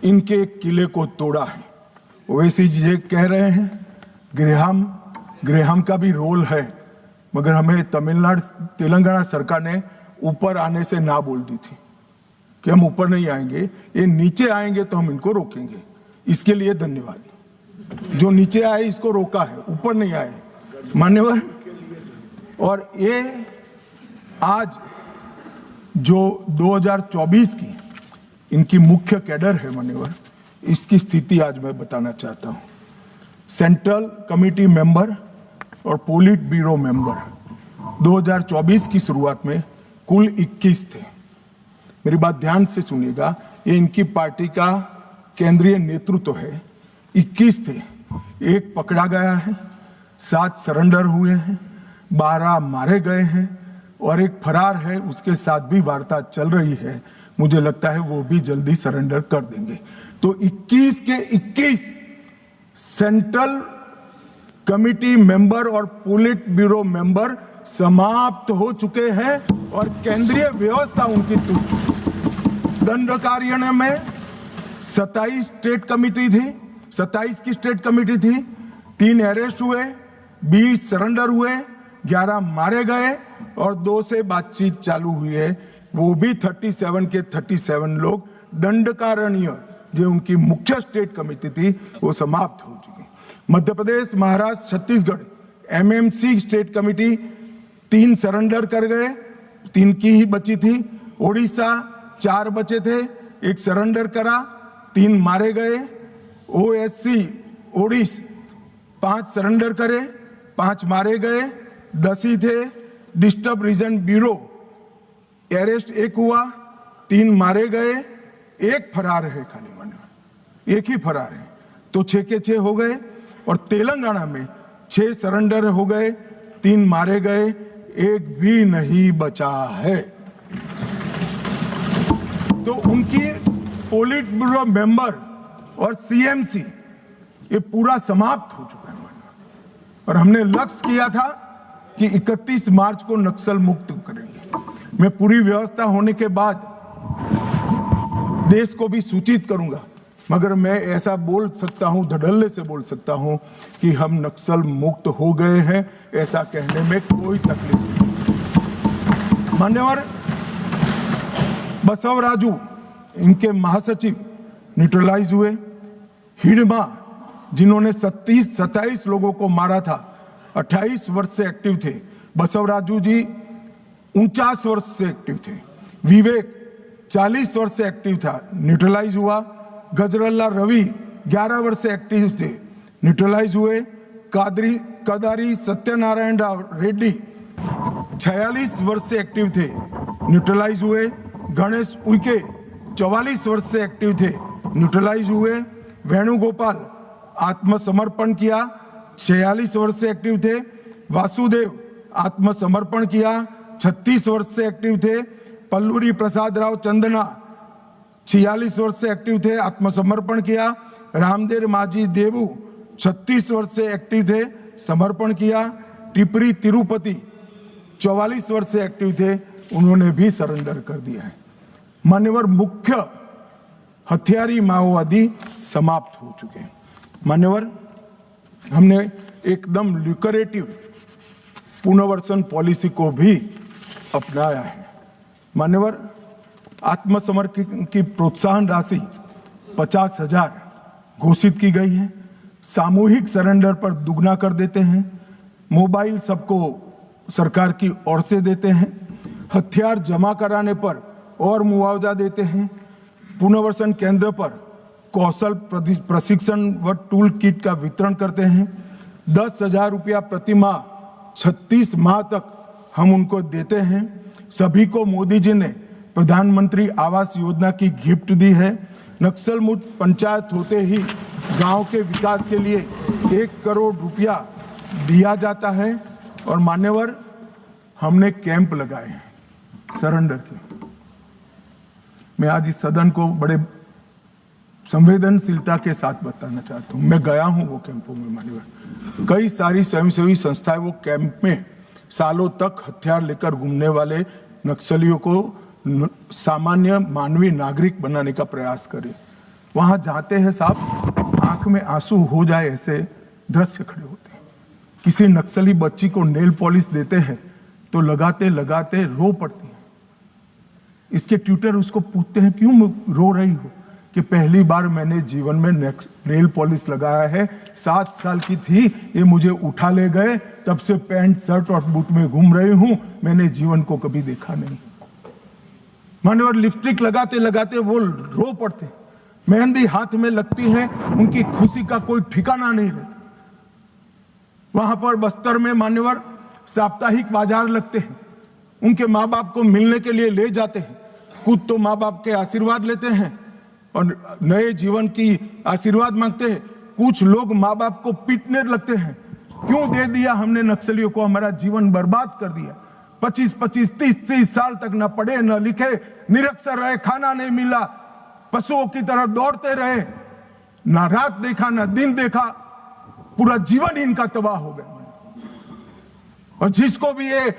इनके किले को तोड़ा है। वैसे ये कह रहे हैं ग्रेहाम का भी रोल है, मगर हमें तेलंगाना सरकार ने ऊपर आने से ना बोल दी थी कि हम ऊपर नहीं आएंगे, ये नीचे आएंगे तो हम इनको रोकेंगे। इसके लिए धन्यवाद। जो नीचे आए इसको रोका है, ऊपर नहीं आए मान्यवर। और ये आज जो 2024 की इनकी मुख्य कैडर है मान्यवर, इसकी स्थिति आज मैं बताना चाहता हूं। सेंट्रल कमेटी मेंबर और पोलिट ब्यूरो मेंबर 2024 की शुरुआत में कुल 21 थे। मेरी बात ध्यान से सुनिएगा, ये इनकी पार्टी का केंद्रीय नेतृत्व है। 21 थे, 1 पकड़ा गया है, 7 सरेंडर हुए हैं, 12 मारे गए हैं और 1 फरार है। उसके साथ भी वार्ता चल रही है। मुझे लगता है वो भी जल्दी सरेंडर कर देंगे। तो 21 के 21 सेंट्रल कमिटी मेंबर और पोलिट ब्यूरो मेंबर समाप्त हो चुके हैं और केंद्रीय व्यवस्था उनकी टूट चुकी है। दंडकार्यालय में 27 स्टेट कमिटी थी, 27 की स्टेट कमिटी थी। 3 अरेस्ट हुए, 20 सरेंडर हुए, 11 मारे गए और 2 से बातचीत चालू हुई है। वो भी 37 के 37 लोग दंडकारण्य जो उनकी मुख्य स्टेट कमेटी थी वो समाप्त हो चुकी। Madhya Pradesh, Maharashtra, Chhattisgarh MMC state committee 3 surrender कर गए, 3 की ही बची थी। ओडिशा 4 बचे थे, 1 सरेंडर करा, 3 मारे गए। ओएससी ओडिशा 5 सरेंडर करे, 5 मारे गए, 10 ही थे। डिस्टर्ब रीजन ब्यूरो अरेस्ट 1 हुआ, 3 मारे गए, 1 फरार है। खाली माने 1 ही फरार है, तो 6 के 6 हो गए। और तेलंगाना में 6 सरेंडर हो गए, 3 मारे गए, 1 भी नहीं बचा है। तो उनकी पोलिट ब्यूरो मेंबर और सीएमसी ये पूरा समाप्त हो चुका है। और हमने लक्ष्य किया था कि 31 मार्च को नक्सल मुक्त करेंगे। मैं पूरी व्यवस्था होने के बाद देश को भी सूचित करूंगा, मगर मैं ऐसा बोल सकता हूं, धड़ल्ले से बोल सकता हूं कि हम नक्सल मुक्त हो गए हैं। ऐसा कहने में कोई तकलीफ नहीं। मान्यवर बसवराजू इनके महासचिव न्यूट्रलाइज हुए। हिडमा जिन्होंने 27 लोगों को मारा था, 28 वर्ष से एक्टिव थे। बसवराजू जी 49 वर्ष से एक्टिव थे। विवेक 40 वर्ष से एक्टिव था, न्यूट्रलाइज हुआ। गजरल्ला रवि 11 वर्ष से एक्टिव थे, न्यूट्रलाइज हुए। कदारी सत्यनारायण रेड्डी 46 वर्ष से एक्टिव थे, न्यूट्रलाइज हुए। गणेश उइके 44 वर्ष से एक्टिव थे, न्यूट्रलाइज हुए। वेणुगोपाल आत्मसमर्पण किया, 46 वर्ष से एक्टिव थे। वासुदेव आत्मसमर्पण किया, 36 वर्ष से एक्टिव थे। पल्लूरी प्रसाद राव चंदना 46 वर्ष से एक्टिव थे, आत्मसमर्पण किया। रामदेव माझी देवू 36 वर्ष से एक्टिव थे, समर्पण किया। टिपरी तिरुपति 44 वर्ष से एक्टिव थे, उन्होंने भी सरेंडर कर दिया है। मान्यवर, मुख्य हथियारी माओवादी समाप्त हो चुके हैं। मान्यवर, हमने एकदम ल्यूक्रेटिव पुनर्वसन पॉलिसी को भी अपनाया है। मान्यवर, आत्मसमर्पण की प्रोत्साहन राशि 50,000 घोषित की गई है। सामूहिक सरेंडर पर दुगना कर देते हैं। मोबाइल सबको सरकार की ओर से देते हैं। हथियार जमा कराने पर और मुआवजा देते हैं। पुनर्वसन केंद्र पर कौशल प्रशिक्षण व टूल किट का वितरण करते हैं। 10,000 रुपया प्रति माह 36 माह तक हम उनको देते हैं। सभी को मोदी जी ने प्रधानमंत्री आवास योजना की गिफ्ट दी है। नक्सल मुक्त पंचायत होते ही गांव के विकास के लिए 1 करोड़ रुपया दिया जाता है। और मान्यवर, हमने कैंप लगाए हैं सरेंडर के। मैं आज इस सदन को बड़े संवेदनशीलता के साथ बताना चाहता हूं, मैं गया हूं वो कैंपों में। मान्यवर, कई सारी स्वयंसेवी संस्थाएं वो कैंप में सालों तक हथियार लेकर घूमने वाले नक्सलियों को सामान्य मानवीय नागरिक बनाने का प्रयास करे। वहां जाते हैं साहब, आंख में आंसू हो जाए ऐसे दृश्य खड़े होते हैं। किसी नक्सली बच्ची को नेल पॉलिश देते हैं तो लगाते लगाते रो पड़ती है। इसके ट्यूटर उसको पूछते हैं, क्यों रो रही हो? कि पहली बार मैंने जीवन में नेल पॉलिश लगाया है, 7 साल की थी, ये मुझे उठा ले गए, तब से पैंट शर्ट और बूट में घूम रही हूं, मैंने जीवन को कभी देखा नहीं। मान्यवर, लिपस्टिक लगाते लगाते वो रो पड़ते, मेहंदी हाथ में लगती है, उनकी खुशी का कोई ठिकाना नहीं रहता। वहां पर बस्तर में मान्यवर साप्ताहिक बाजार लगते हैं, उनके माँ बाप को मिलने के लिए ले जाते हैं। खुद तो माँ बाप के आशीर्वाद लेते हैं और नए जीवन की आशीर्वाद मांगते हैं। कुछ लोग माँ बाप को पीटने लगते हैं, क्यों दे दिया हमने नक्सलियों को, हमारा जीवन बर्बाद कर दिया। 25-25, 30-30 साल तक न पढ़े न लिखे, निरक्षर रहे, खाना नहीं मिला, पशुओं की तरह दौड़ते रहे, ना रात देखा ना दिन देखा, पूरा जीवन इनका तबाह हो गया। और जिसको भी ये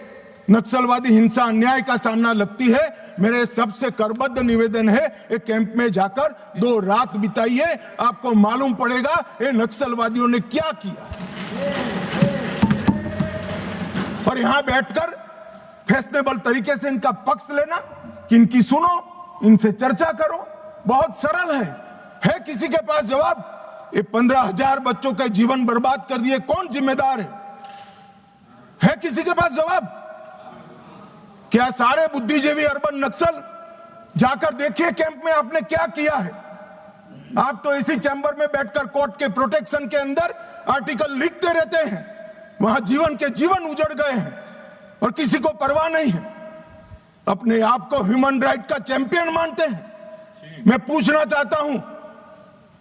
नक्सलवादी हिंसा अन्याय का सामना लगती है, मेरे सबसे करबद्ध निवेदन है, एक कैंप में जाकर 2 रात बिताइए, आपको मालूम पड़ेगा ये नक्सलवादियों ने क्या किया। और यहां बैठकर फैशनेबल तरीके से इनका पक्ष लेना, कि इनकी सुनो, इनसे चर्चा करो, बहुत सरल है किसी के पास जवाब? ये 15,000 बच्चों के जीवन बर्बाद कर दिए, कौन जिम्मेदार है किसी के पास जवाब? क्या सारे बुद्धिजीवी अर्बन नक्सल जाकर देखिए कैंप में आपने क्या किया है। आप तो इसी चैम्बर में बैठकर कोर्ट के प्रोटेक्शन के अंदर आर्टिकल लिखते रहते हैं, वहां जीवन के जीवन उजड़ गए हैं और किसी को परवाह नहीं है। अपने आप को ह्यूमन राइट का चैंपियन मानते हैं। मैं पूछना चाहता हूं,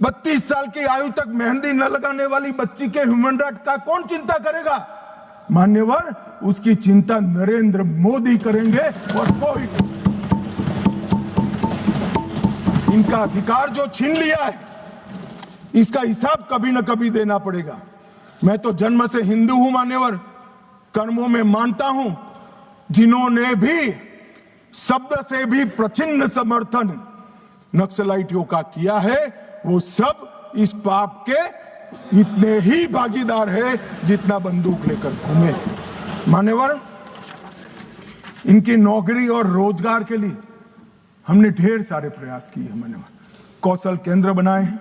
32 साल की आयु तक मेहंदी न लगाने वाली बच्ची के ह्यूमन राइट का कौन चिंता करेगा? मान्यवर, उसकी चिंता नरेंद्र मोदी करेंगे और कोई। इनका अधिकार जो छीन लिया है, इसका हिसाब कभी न कभी देना पड़ेगा। मैं तो जन्म से हिंदू हूं मान्यवर, कर्मों में मानता हूं। जिन्होंने भी शब्द से भी प्रचिन्न समर्थन नक्सलाइटियों का किया है, वो सब इस पाप के इतने ही भागीदार है जितना बंदूक लेकर घूमे। मान्यवर, इनकी नौकरी और रोजगार के लिए हमने ढेर सारे प्रयास किए हैं। मान्यवर, कौशल केंद्र बनाए हैं,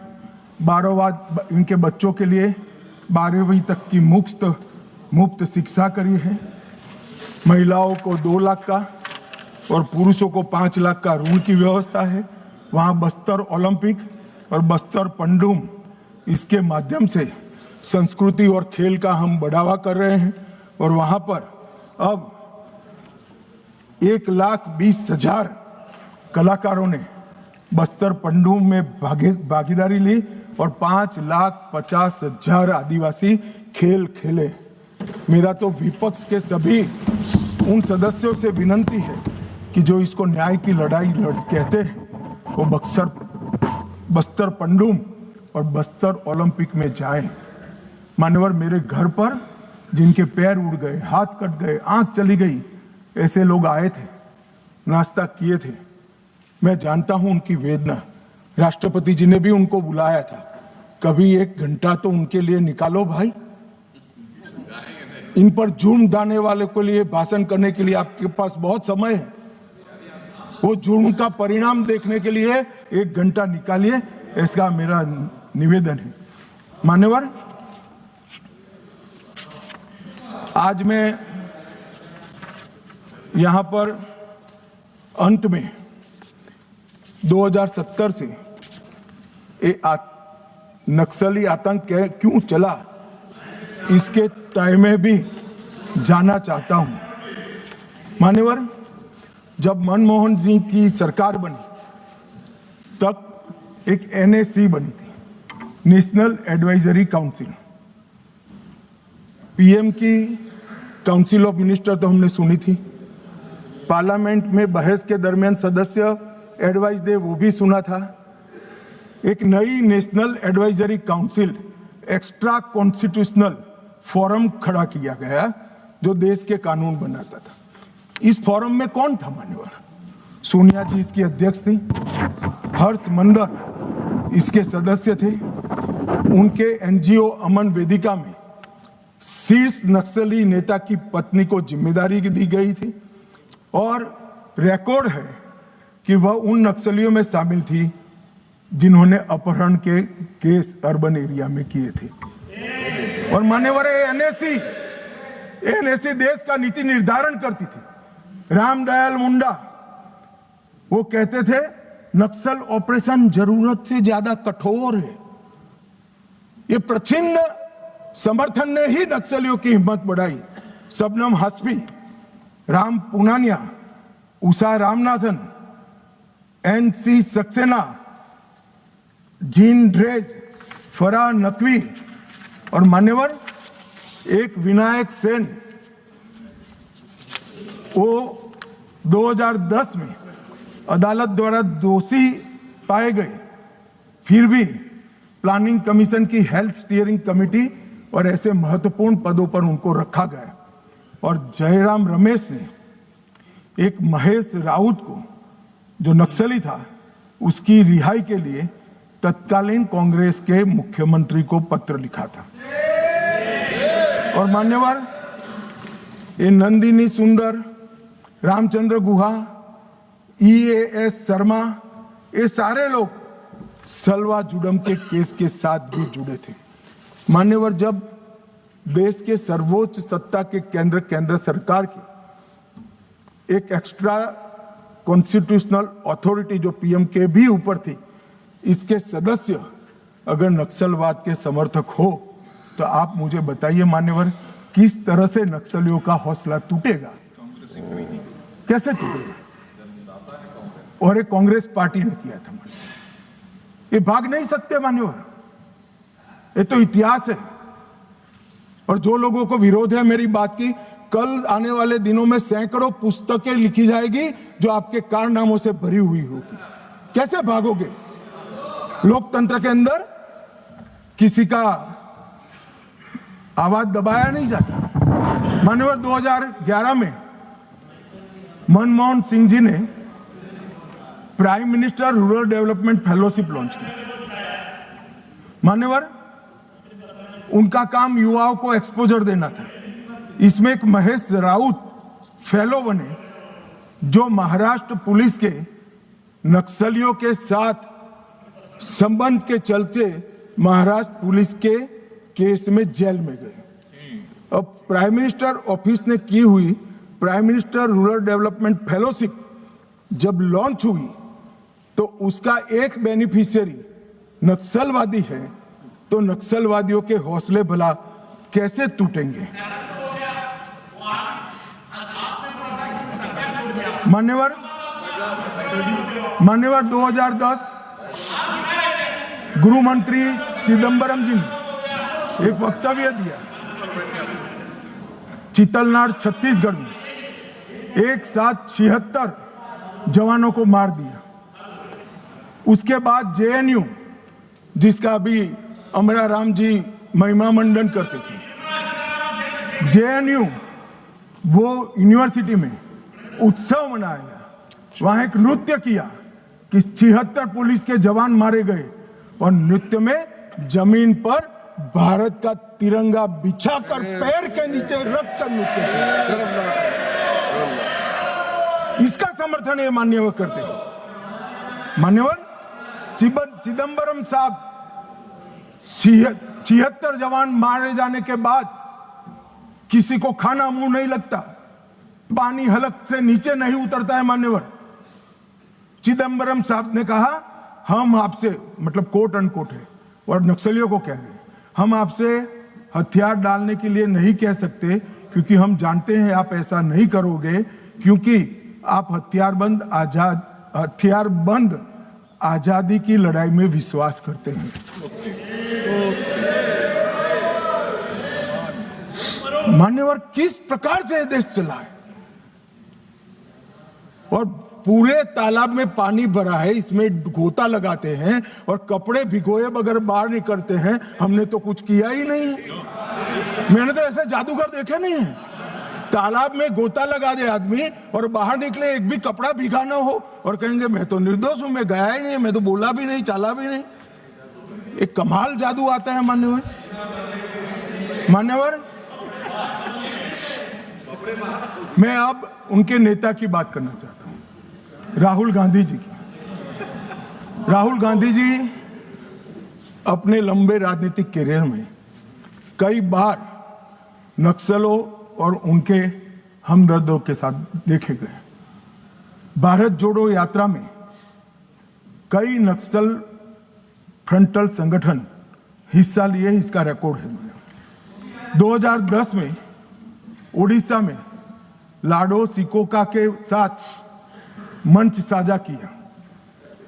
12वां इनके बच्चों के लिए 12वीं तक की मुफ्त शिक्षा करी है। महिलाओं को 2 लाख का और पुरुषों को 5 लाख का ऋण की व्यवस्था है। वहां बस्तर ओलंपिक और बस्तर पंडुम, इसके माध्यम से संस्कृति और खेल का हम बढ़ावा कर रहे हैं। और वहां पर अब 1,20,000 कलाकारों ने बस्तर पंडुम में भागीदारी ली और 5,50,000 आदिवासी खेल खेले। मेरा तो विपक्ष के सभी उन सदस्यों से विनती है कि जो इसको न्याय की लड़ाई कहते हैं वो बस्तर पंडुम और बस्तर ओलंपिक में जाएं। मान्यवर, मेरे घर पर जिनके पैर उड़ गए, हाथ कट गए, आंख चली गई, ऐसे लोग आए थे, नाश्ता किए थे। मैं जानता हूं उनकी वेदना। राष्ट्रपति जी ने भी उनको बुलाया था। कभी 1 घंटा तो उनके लिए निकालो भाई। इन पर जुर्म डालने वाले के लिए भाषण करने के लिए आपके पास बहुत समय है। वो जुर्म का परिणाम देखने के लिए 1 घंटा निकालिए, ऐसा मेरा निवेदन है। मान्यवर, आज मैं यहां पर अंत में 2070 से नक्सली आतंक क्यों चला इसके तय में भी जाना चाहता हूं। मान्यवर, जब मनमोहन सिंह की सरकार बनी तब एक NAC बनी थी, नेशनल एडवाइजरी काउंसिल। PM की काउंसिल ऑफ मिनिस्टर तो हमने सुनी थी, पार्लियामेंट में बहस के दरमियान सदस्य एडवाइस दे वो भी सुना था। एक नई national advisory council, extra constitutional forum खड़ा किया गया जो देश के कानून बनाता था। इस फोरम में कौन था मान्यवर? सोनिया जी इसकी अध्यक्ष थी, हर्ष मंदर इसके सदस्य थे। उनके NGO अमन वेदिका में शीर्ष नक्सली नेता की पत्नी को जिम्मेदारी दी गई थी और रिकॉर्ड है कि वह उन नक्सलियों में शामिल थी जिन्होंने अपहरण के केस अर्बन एरिया में किए थे। और मान्यवर, NAC देश का नीति निर्धारण करती थी। रामदयाल मुंडा वो कहते थे नक्सल ऑपरेशन जरूरत से ज्यादा कठोर है। ये प्रच्छिन्न समर्थन ने ही नक्सलियों की हिम्मत बढ़ाई। Shabnam Hashmi, Ram Puniyani, Usha Ramanathan, NC Saxena, Jean Dreze, Farah Naqvi और मान्यवर एक विनायक सेन, वो 2010 में अदालत द्वारा दोषी पाए गए, फिर भी प्लानिंग कमीशन की हेल्थ स्टीयरिंग कमेटी और ऐसे महत्वपूर्ण पदों पर उनको रखा गया। और जयराम रमेश ने एक महेश राउत को, जो नक्सली था, उसकी रिहाई के लिए तत्कालीन कांग्रेस के मुख्यमंत्री को पत्र लिखा था। और मान्यवर, ये नंदिनी सुंदर, रामचंद्र गुहा, EAS शर्मा, ये सारे लोग सलवा जुडम के केस के साथ भी जुड़े थे। मान्यवर, जब देश के सर्वोच्च सत्ता के केंद्र सरकार की एक एक्स्ट्रा कॉन्स्टिट्यूशनल अथॉरिटी जो PM के भी ऊपर थी, इसके सदस्य अगर नक्सलवाद के समर्थक हो तो आप मुझे बताइए मान्यवर, किस तरह से नक्सलियों का हौसला टूटेगा? कैसे टूटेगा? और एक कांग्रेस पार्टी ने किया था। ये भाग नहीं सकते मान्यवर, ये तो इतिहास है। और जो लोगों को विरोध है मेरी बात की, कल आने वाले दिनों में सैकड़ों पुस्तकें लिखी जाएगी जो आपके कारनामों से भरी हुई होगी। कैसे भागोगे? लोकतंत्र के अंदर किसी का आवाज दबाया नहीं जाता। मान्यवर, 2011 में मनमोहन सिंह जी ने prime minister rural development fellowship launch की। मान्यवर, उनका काम युवाओं को एक्सपोजर देना था। इसमें एक महेश राउत फेलो बने जो महाराष्ट्र पुलिस के नक्सलियों के साथ संबंध के चलते महाराष्ट्र पुलिस के केस में जेल में गए। अब प्राइम मिनिस्टर ऑफिस ने की हुई prime minister rural development fellowship जब लॉन्च हुई तो उसका एक बेनिफिशियरी नक्सलवादी है, तो नक्सलवादियों के हौसले भला कैसे टूटेंगे? मान्यवर, मान्यवर 2010 गृह मंत्री चिदम्बरम जी ने एक वक्तव्य दिया, चितलनाड़ छत्तीसगढ़ में एक साथ 76 जवानों को मार दिया। उसके बाद जेएनयू, जिसका भी अमरा राम जी महिमा मंडन करते थे, जेएनयू वो यूनिवर्सिटी में उत्सव मनाया, वहां एक नृत्य किया कि 76 पुलिस के जवान मारे गए और नृत्य में जमीन पर भारत का तिरंगा बिछाकर पैर के नीचे रख कर नृत्य किया। इसका समर्थन ये मान्यवर करते हैं। मान्यवर चिदम्बरम साहब 76 जवान मारे जाने के बाद किसी को खाना मुंह नहीं लगता, पानी हलक से नीचे नहीं उतरता है। मान्यवर चिदम्बरम साहब ने कहा, हम आपसे, मतलब कोट अनकोट है और नक्सलियों को कह रहे हैं, हम आपसे हथियार डालने के लिए नहीं कह सकते क्योंकि हम जानते हैं आप ऐसा नहीं करोगे, क्योंकि आप हथियारबंद आजादी की लड़ाई में विश्वास करते हैं। मान्यवर किस प्रकार से देश चला है और पूरे तालाब में पानी भरा है, इसमें गोता लगाते हैं और कपड़े भिगोए बगैर बाहर निकलते हैं। हमने तो कुछ किया ही नहीं, मैंने तो ऐसे जादूगर देखे नहीं है। तालाब में गोता लगा दे आदमी और बाहर निकले, एक भी कपड़ा भीगा ना हो और कहेंगे मैं तो निर्दोष हूं, मैं गया ही नहीं, मैं तो बोला भी नहीं, चाला भी नहीं। एक कमाल जादू आता है मान्यवर। मान्यवर मैं अब उनके नेता की बात करना चाहता हूं, राहुल गांधी जी की। राहुल गांधी जी अपने लंबे राजनीतिक कैरियर में कई बार नक्सलों और उनके हमदर्दों के साथ देखे गए। भारत जोड़ो यात्रा में कई नक्सल फ्रंटल संगठन हिस्सा लिए, इसका रिकॉर्ड है। 2010 में ओडिशा में लाडो सिकोका के साथ मंच साझा किया।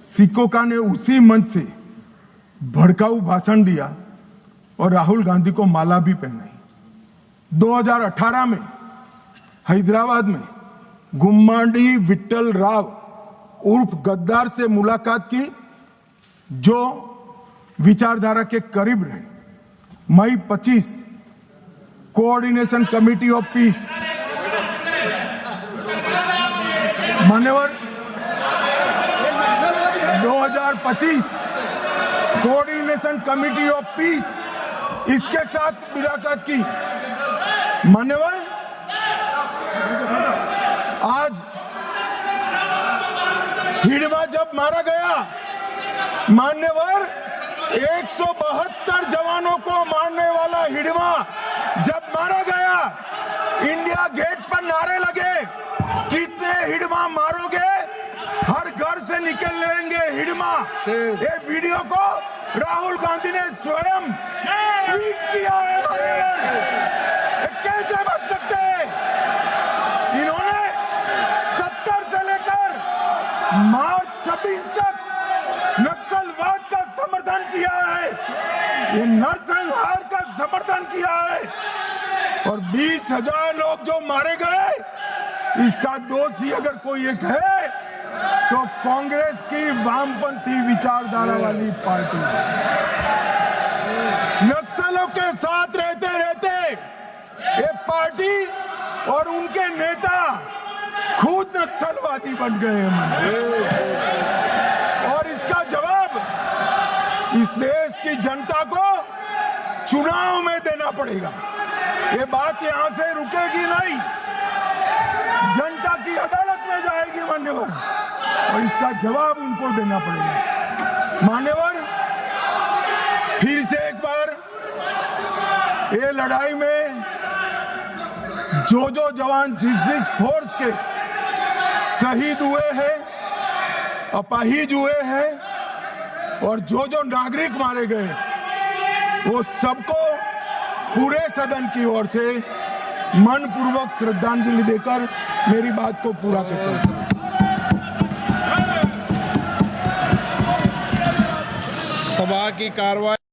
सिकोका ने उसी मंच से भड़काऊ भाषण दिया और राहुल गांधी को माला भी पहनाई। 2018 में हैदराबाद में गुम्माडी विट्ठल राव उर्फ गद्दार से मुलाकात की, जो विचारधारा के करीब रहे। मई 25 कोऑर्डिनेशन कमेटी ऑफ पीस, मान्यवर 2025 कोऑर्डिनेशन कमेटी ऑफ पीस, इसके साथ मुलाकात की। मान्यवर आज हिडमा जब मारा गया, मान्यवर 172 जवानों को मारने वाला हिडमा जब मारा गया, इंडिया गेट पर नारे लगे, कितने हिडमा मारोगे, हर घर से निकल लेंगे हिडमा। ये वीडियो को राहुल गांधी ने स्वयं ट्वीट किया है। कैसे बच सकते हैं? इन्होंने 70 से लेकर मार्च 26 तक नक्सलवाद का समर्थन किया है, ये नरसंहार का समर्थन किया है और 20,000 लोग जो मारे गए, इसका दोषी अगर कोई एक है तो कांग्रेस की वामपंथी विचारधारा वाली पार्टी। नक्सलों के साथ रहते रहते ये पार्टी और उनके नेता खुद नक्सलवादी बन गए हैं। और इसका जवाब इस देश की जनता को चुनाव में देना पड़ेगा। ये बात यहां से रुकेगी नहीं, जनता की अदालत में जाएगी मान्यवर, और इसका जवाब उनको देना पड़ेगा। मान्यवर फिर से एक बार ये लड़ाई में जो जवान जिस फोर्स के शहीद हुए हैं, अपाहिज हुए हैं और जो नागरिक मारे गए, वो सबको पूरे सदन की ओर से मनपूर्वक श्रद्धांजलि देकर मेरी बात को पूरा करता हूं।
सभा की कार्रवाई